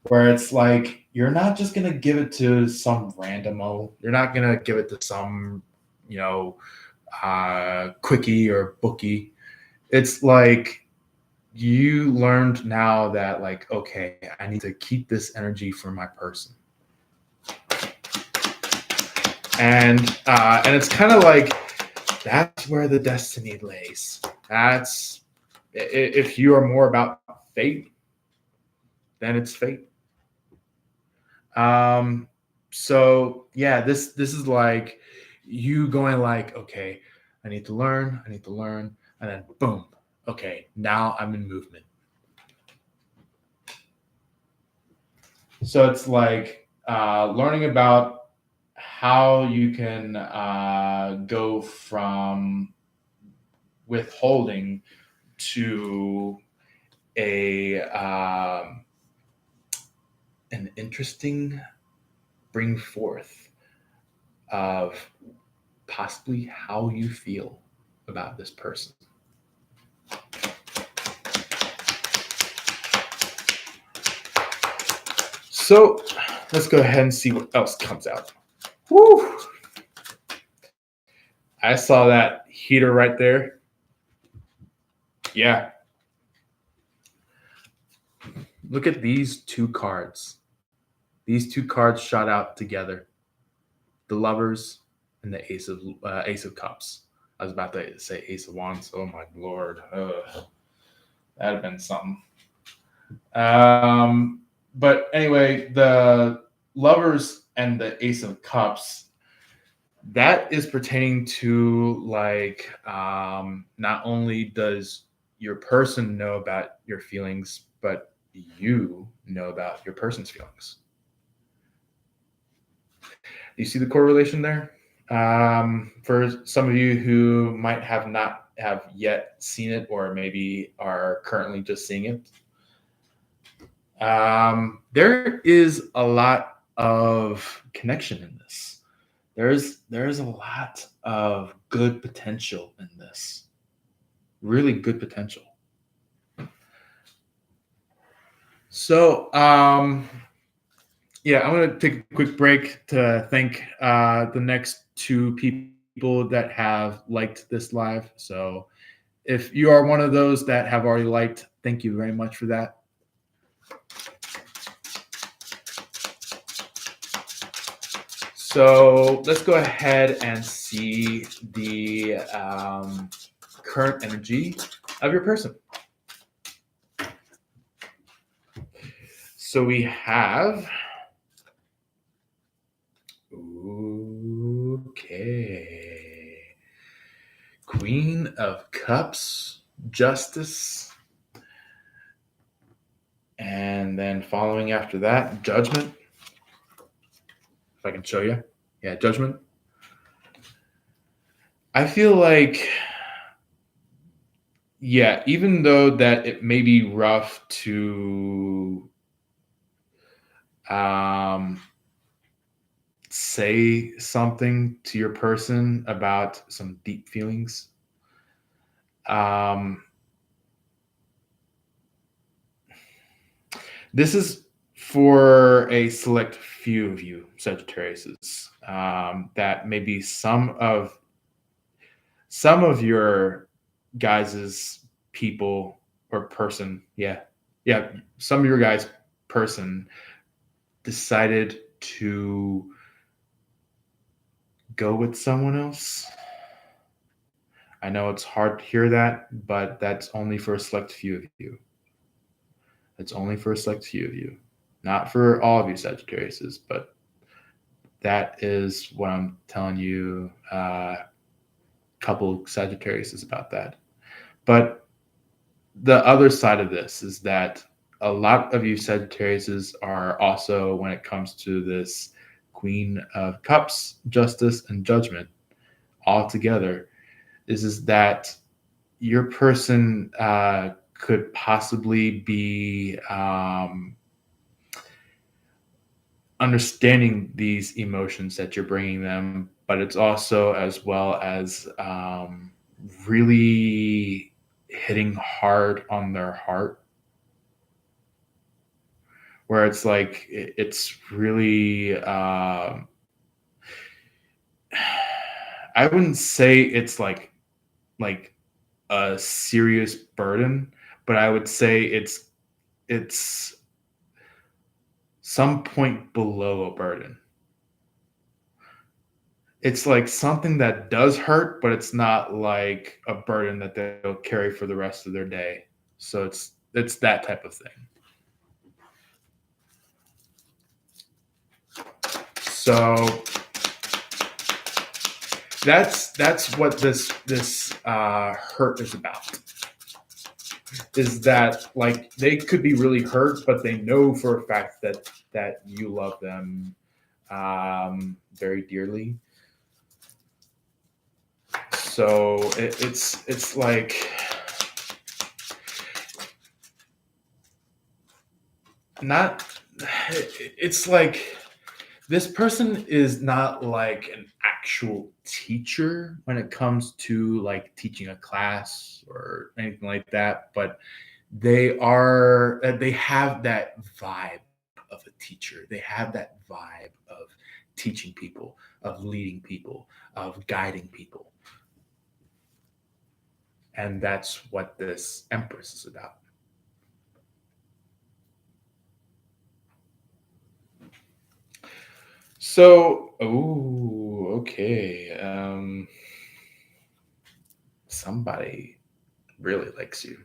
Where it's like, you're not just going to give it to some randomo. You're not going to give it to some, quickie or bookie. It's like, you learned now that, like, okay, I need to keep this energy for my person. And it's kind of like, that's where the destiny lays. That's if you are more about fate, then it's fate. Um, so yeah, this is like you going like, okay, I need to learn, and then boom, okay, now I'm in movement. So it's like learning about how you can go from withholding to a an interesting bring forth of possibly how you feel about this person. So let's go ahead and see what else comes out. Woo! I saw that heater right there. Yeah. Look at these two cards. These two cards shot out together. The Lovers and the Ace of Cups. I was about to say Ace of Wands. Oh my lord. That'd have been something. But anyway, the Lovers and the Ace of Cups, that is pertaining to like not only does your person know about your feelings, but you know about your person's feelings. You see the correlation there? For some of you who might have not have yet seen it, or maybe are currently just seeing it, there is a lot of connection in this. There's a lot of good potential in this. Really good potential. So, yeah, I'm going to take a quick break to thank the next two people that have liked this live. So, if you are one of those that have already liked, thank you very much for that. So, let's go ahead and see the current energy of your person. So, we have. Okay. Queen of Cups, Justice, and then following after that, Judgment. If I can show you. Yeah, Judgment. I feel like, yeah, even though that it may be rough to say something to your person about some deep feelings, this is for a select few of you, Sagittariuses, that maybe some of your guys's people or person, yeah, some of your guys' person decided to go with someone else. I know it's hard to hear that, but that's only for a select few of you. It's only for a select few of you, not for all of you Sagittariuses, but that is what I'm telling you. Couple Sagittariuses about that. But the other side of this is that a lot of you Sagittariuses are also, when it comes to this Queen of Cups, Justice, and Judgment all together, is that your person could possibly be understanding these emotions that you're bringing them, but it's also as well as really hitting hard on their heart, where it's like it's really I wouldn't say it's like a serious burden, but I would say it's some point below a burden. it's like something that does hurt, but it's not like a burden that they'll carry for the rest of their day. So it's that type of thing. So that's what this hurt is about. Is that like they could be really hurt, but they know for a fact that you love them very dearly. So it's like not. It's like this person is not like an actual teacher when it comes to like teaching a class or anything like that, but they have that vibe of a teacher. They have that vibe of teaching people, of leading people, of guiding people. And that's what this Empress is about. So, oh, okay. Somebody really likes you.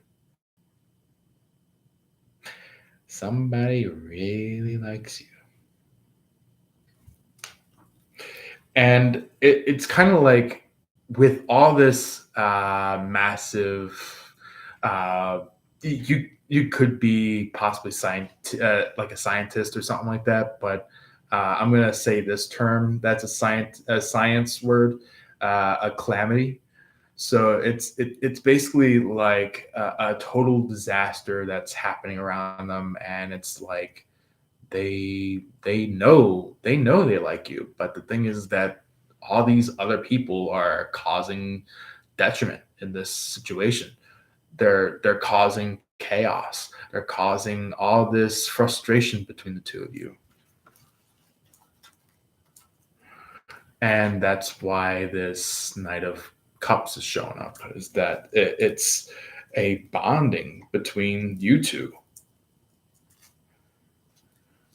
Somebody really likes you. And it's kind of like with all this massive, you could be possibly like a scientist or something like that. But I'm gonna say this term that's a science word, a calamity. So it's basically like a total disaster that's happening around them, and it's like they know they like you, but the thing is that all these other people are causing detriment in this situation. They're causing chaos. They're causing all this frustration between the two of you. And that's why this Knight of Cups is showing up, is that it's a bonding between you two.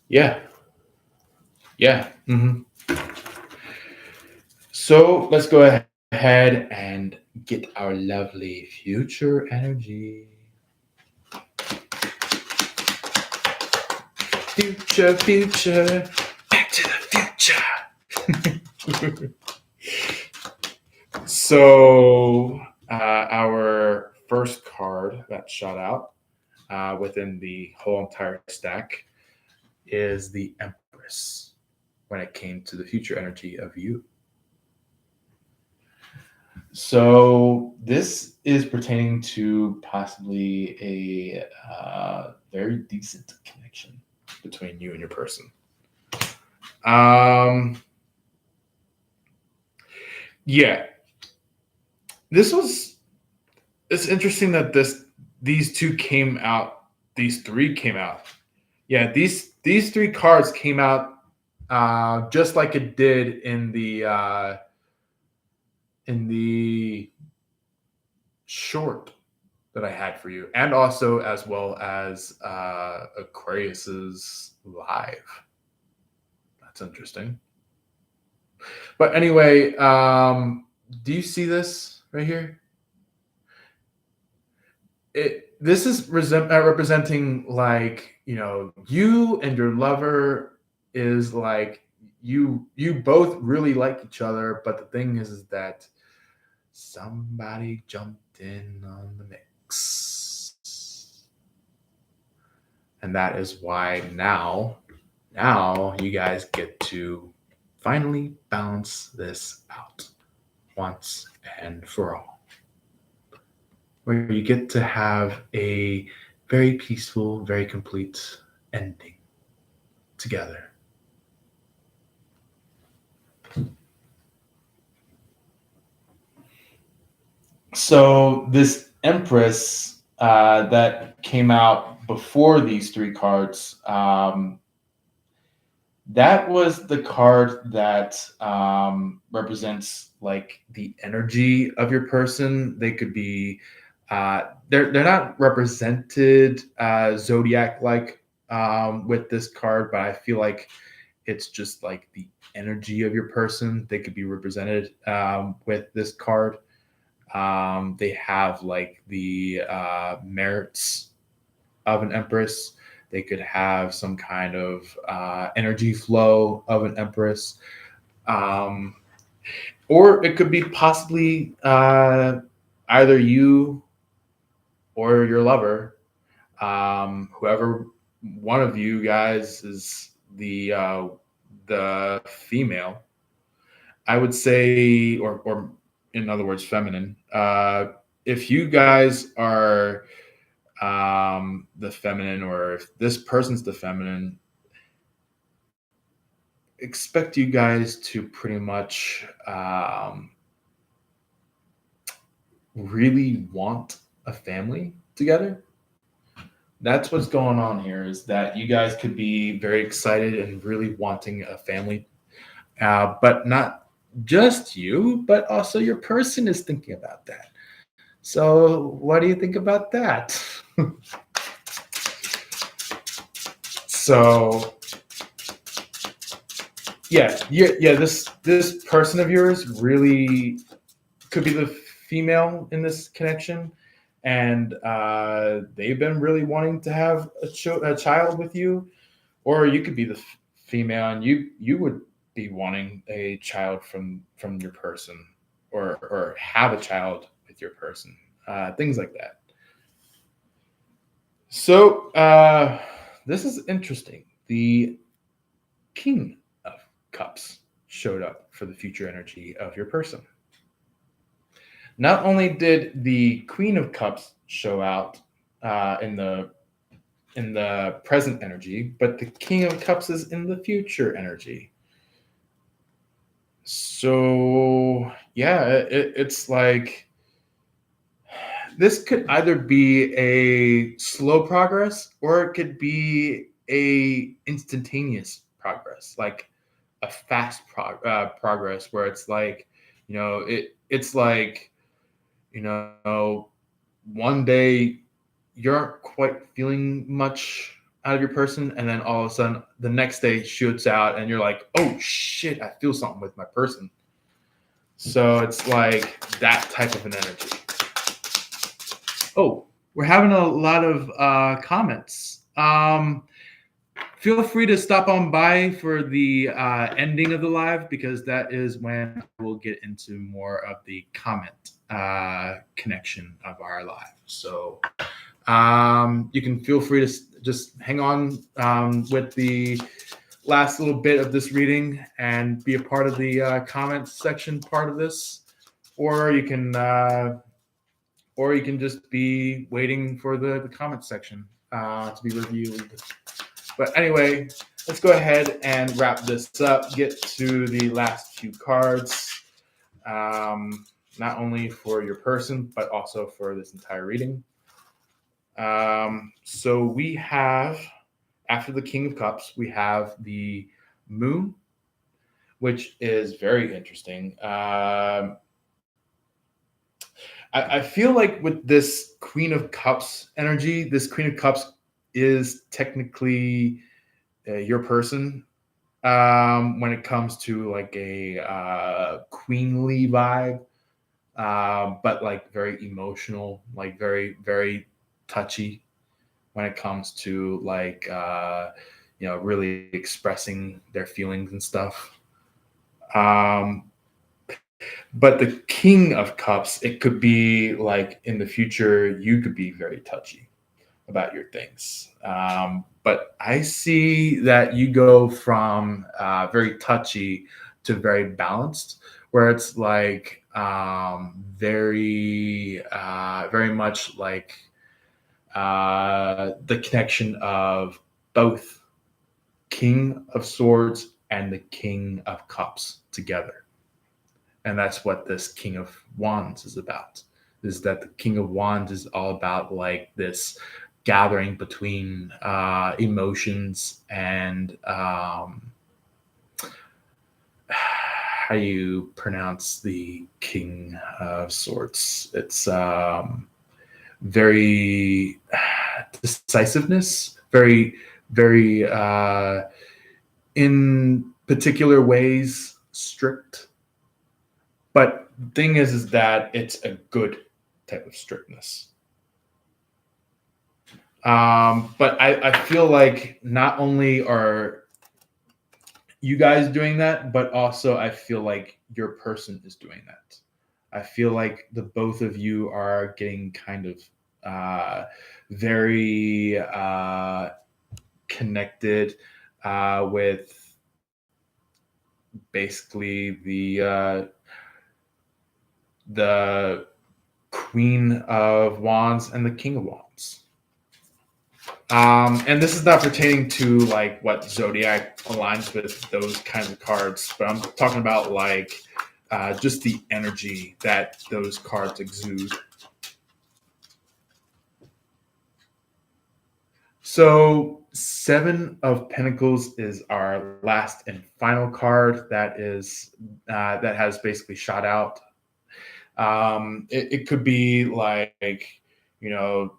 Yeah, yeah. So let's go ahead and get our lovely future energy. Future, future, back to the future. So our first card that shot out within the whole entire stack is the Empress when it came to the future energy of you. So this is pertaining to possibly a very decent connection between you and your person. Yeah, it's interesting that these three came out. Yeah, these three cards came out just like it did in the short that I had for you, and also as well as Aquarius's live. That's interesting. But anyway, do you see this right here? This is representing like you and your lover is like you both really like each other, but the thing is that somebody jumped in on the mix, and that is why now you guys get to finally balance this out once and for all, where you get to have a very peaceful, very complete ending together. So this Empress that came out before these three cards, that was the card that represents like the energy of your person. They could be they're not represented zodiac like with this card, but I feel like it's just like the energy of your person. They could be represented with this card. They have like the merits of an empress. They could have some kind of energy flow of an empress. Or it could be possibly either you or your lover, whoever one of you guys is the female. I would say, or in other words, feminine. If you guys are the feminine, or if this person's the feminine, expect you guys to pretty much really want a family together. That's what's going on here, is that you guys could be very excited and really wanting a family, but not just you, but also your person is thinking about that. So what do you think about that? So yeah, this person of yours really could be the female in this connection, and they've been really wanting to have a child with you, or you could be the female and you would be wanting a child from your person, or have a child with your person, things like that. So this is interesting. The King of Cups showed up for the future energy of your person. Not only did the Queen of Cups show out in the present energy, but the King of Cups is in the future energy. So yeah, it's like this could either be a slow progress, or it could be a instantaneous progress, like a fast progress, where it's like, it's like, one day you aren't quite feeling much out of your person, and then all of a sudden the next day shoots out and you're like, oh shit, I feel something with my person. So it's like that type of an energy. Oh, we're having a lot of comments. Feel free to stop on by for the ending of the live, because that is when we'll get into more of the comment connection of our live. So you can feel free to just hang on with the last little bit of this reading and be a part of the comment section part of this, or you can just be waiting for the comment section to be reviewed. But anyway, let's go ahead and wrap this up, get to the last few cards, not only for your person, but also for this entire reading. So we have, after the King of Cups, we have the Moon, which is very interesting. I feel like with this Queen of Cups energy, this Queen of Cups is technically your person when it comes to like a queenly vibe, but like very emotional, like very, very touchy when it comes to like really expressing their feelings and stuff. But the King of Cups, it could be like in the future, you could be very touchy about your things. But I see that you go from very touchy to very balanced, where it's like very much like the connection of both King of Swords and the King of Cups together. And that's what this King of Wands is about, is that the King of Wands is all about like this gathering between emotions and how you pronounce the King of Swords. It's very decisiveness, very, very particular ways strict. But the thing is that it's a good type of strictness. But I feel like not only are you guys doing that, but also I feel like your person is doing that. I feel like the both of you are getting kind of very connected with basically the Queen of Wands and the King of Wands. And this is not pertaining to like what zodiac aligns with those kinds of cards, but I'm talking about like just the energy that those cards exude. So Seven of Pentacles is our last and final card that is that has basically shot out. It could be like, you know,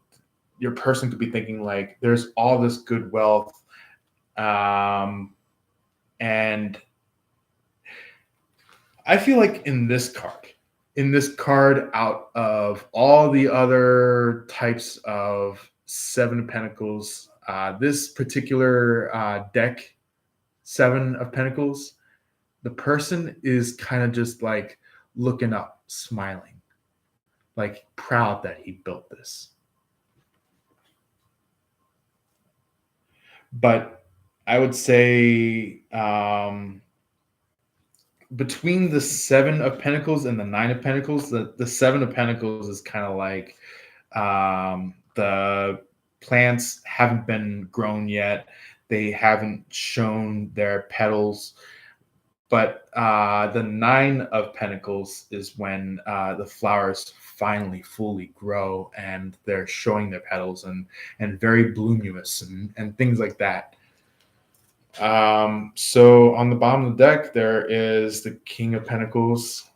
your person could be thinking like there's all this good wealth, and I feel like in this card out of all the other types of Seven of Pentacles, this particular deck, Seven of Pentacles, the person is kind of just like looking up, smiling, like proud that he built this. But I would say between the Seven of Pentacles and the Nine of Pentacles, the Seven of Pentacles is kind of like the plants haven't been grown yet. They haven't shown their petals. But the Nine of Pentacles is when the flowers finally fully grow and they're showing their petals and very bloomulous and things like that. So on the bottom of the deck, there is the King of Pentacles,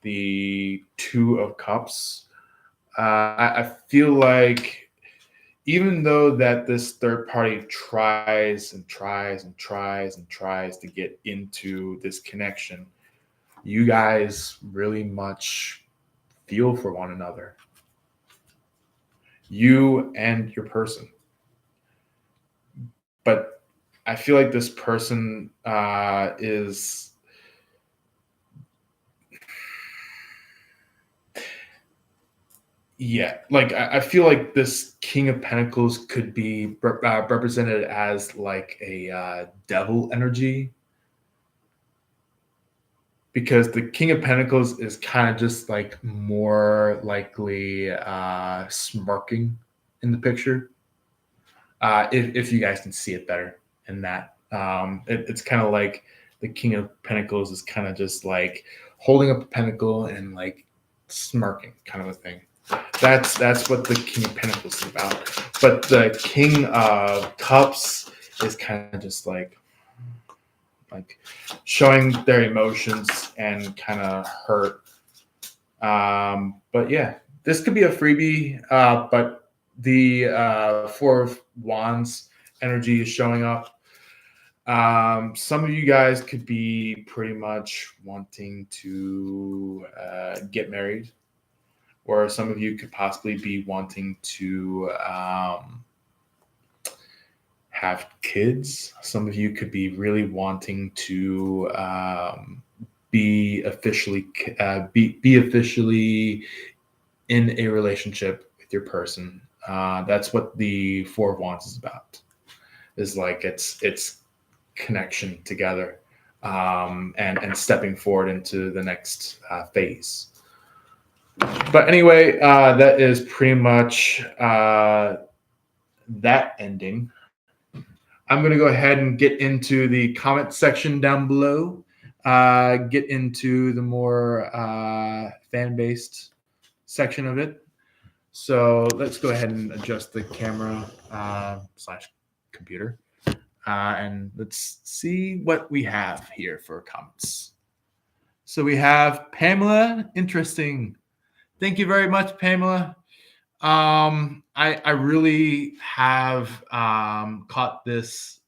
the Two of Cups. I feel like even though that this third party tries and tries and tries and tries to get into this connection, you guys really much feel for one another. You and your person. But I feel like this person is... Yeah, like I feel like this King of Pentacles could be represented as like a devil energy, because the King of Pentacles is kind of just like more likely smirking in the picture. If you guys can see it better in that, it's kind of like the King of Pentacles is kind of just like holding up a pentacle and like smirking, kind of a thing. That's what the King of Pentacles is about. But the King of Cups is kind of just like showing their emotions and kind of hurt. But yeah, this could be a freebie. But the Four of Wands energy is showing up. Some of you guys could be pretty much wanting to get married. Or some of you could possibly be wanting to have kids. Some of you could be really wanting to be officially in a relationship with your person. That's what the Four of Wands is about. Is like it's connection together and stepping forward into the next phase. But anyway, that is pretty much that ending. I'm going to go ahead and get into the comment section down below, get into the more fan-based section of it. So let's go ahead and adjust the camera / computer, and let's see what we have here for comments. So we have Pamela, interesting. Thank you very much, Pamela. I really have caught this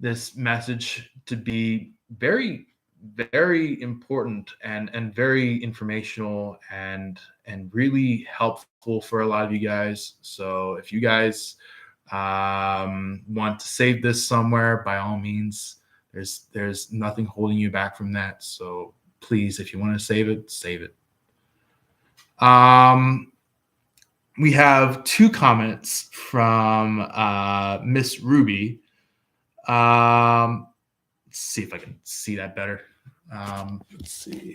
this message to be very, very important and very informational and really helpful for a lot of you guys. So if you guys want to save this somewhere, by all means, there's nothing holding you back from that. So please, if you want to save it, save it. We have 2 comments from Miss Ruby. Let's see if I can see that better. Let's see.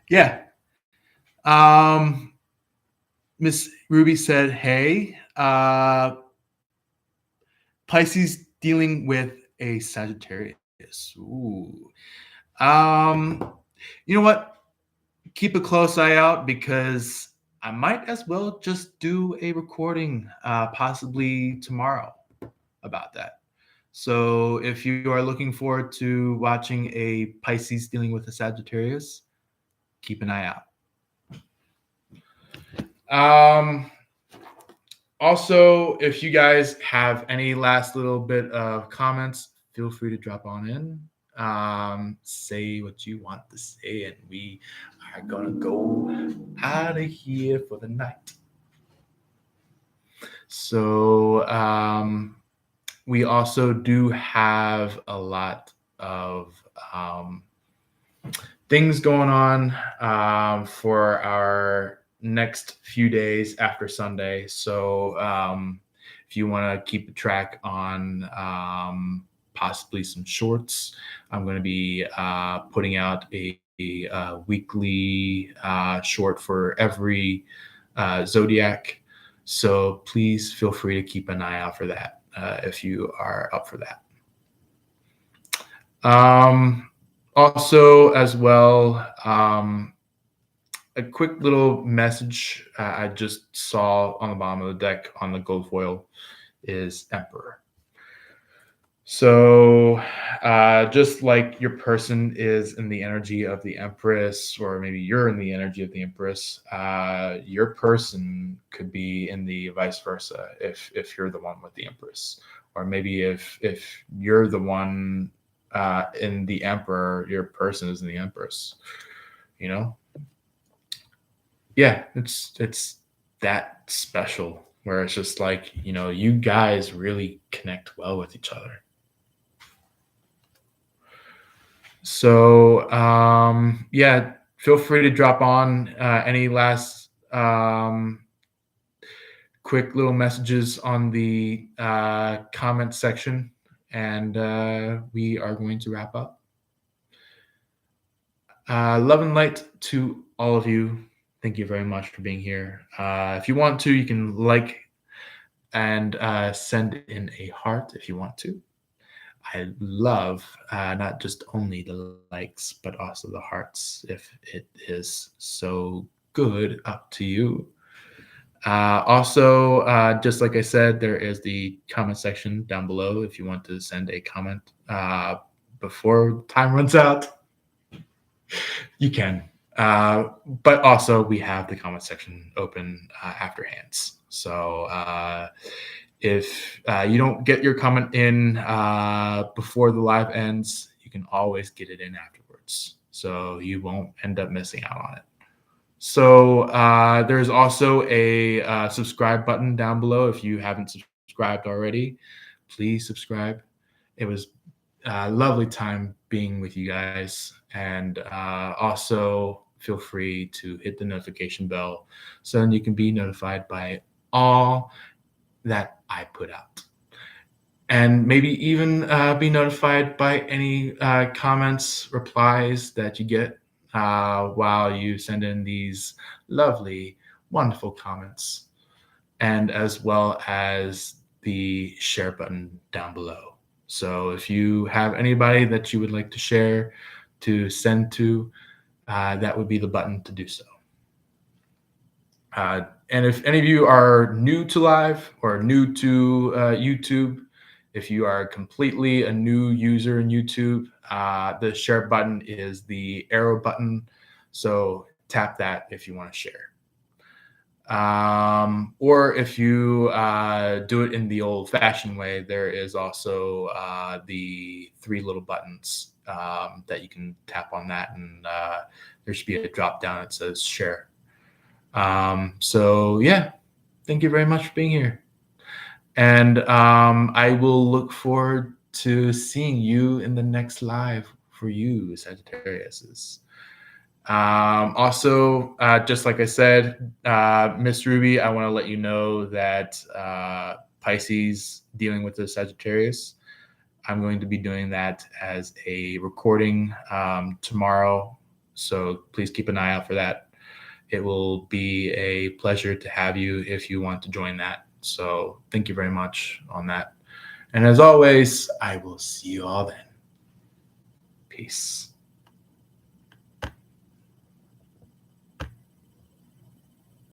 Yeah. Miss Ruby said, "Hey, Pisces dealing with a Sagittarius. Ooh. You know what? Keep a close eye out because I might as well just do a recording, possibly tomorrow, about that. So if you are looking forward to watching a Pisces dealing with a Sagittarius, keep an eye out. Also, if you guys have any last little bit of comments, feel free to drop on in. Say what you want to say, and we are gonna go out of here for the night. So we also do have a lot of things going on for our next few days after Sunday. So if you want to keep a track on possibly some shorts, I'm going to be putting out a weekly short for every zodiac. So please feel free to keep an eye out for that if you are up for that. Also, as well, a quick little message I just saw on the bottom of the deck on the gold foil is Emperor. So just like your person is in the energy of the Empress, or maybe you're in the energy of the Empress, your person could be in the vice versa if you're the one with the Empress. Or maybe if you're the one in the Emperor, your person is in the Empress. You know? Yeah, it's that special where it's just like, you know, you guys really connect well with each other. So yeah, feel free to drop on any last quick little messages on the comment section, and we are going to wrap up. Love and light to all of you. Thank you very much for being here. If you want to, you can like and send in a heart if you want to. I love not just only the likes, but also the hearts if it is so good, up to you. Also, just like I said, there is the comment section down below if you want to send a comment before time runs out. You can. But also, we have the comment section open after hands. So if you don't get your comment in before the live ends, you can always get it in afterwards. So you won't end up missing out on it. So there's also a subscribe button down below. If you haven't subscribed already, please subscribe. It was a lovely time being with you guys. And also feel free to hit the notification bell so then you can be notified by all that I put out. And maybe even be notified by any comments, replies that you get while you send in these lovely, wonderful comments, and as well as the share button down below. So if you have anybody that you would like to share, to send to, that would be the button to do so. And if any of you are new to live or new to YouTube, if you are completely a new user in YouTube, the share button is the arrow button. So tap that if you want to share. Or if you do it in the old-fashioned way, there is also the 3 little buttons that you can tap on that, and there should be a drop down that says share. So yeah, thank you very much for being here. And I will look forward to seeing you in the next live for you, Sagittariuses. Also, just like I said, Miss Ruby, I want to let you know that Pisces dealing with the Sagittarius, I'm going to be doing that as a recording tomorrow. So please keep an eye out for that. It will be a pleasure to have you if you want to join that. So thank you very much on that. And as always, I will see you all then. Peace.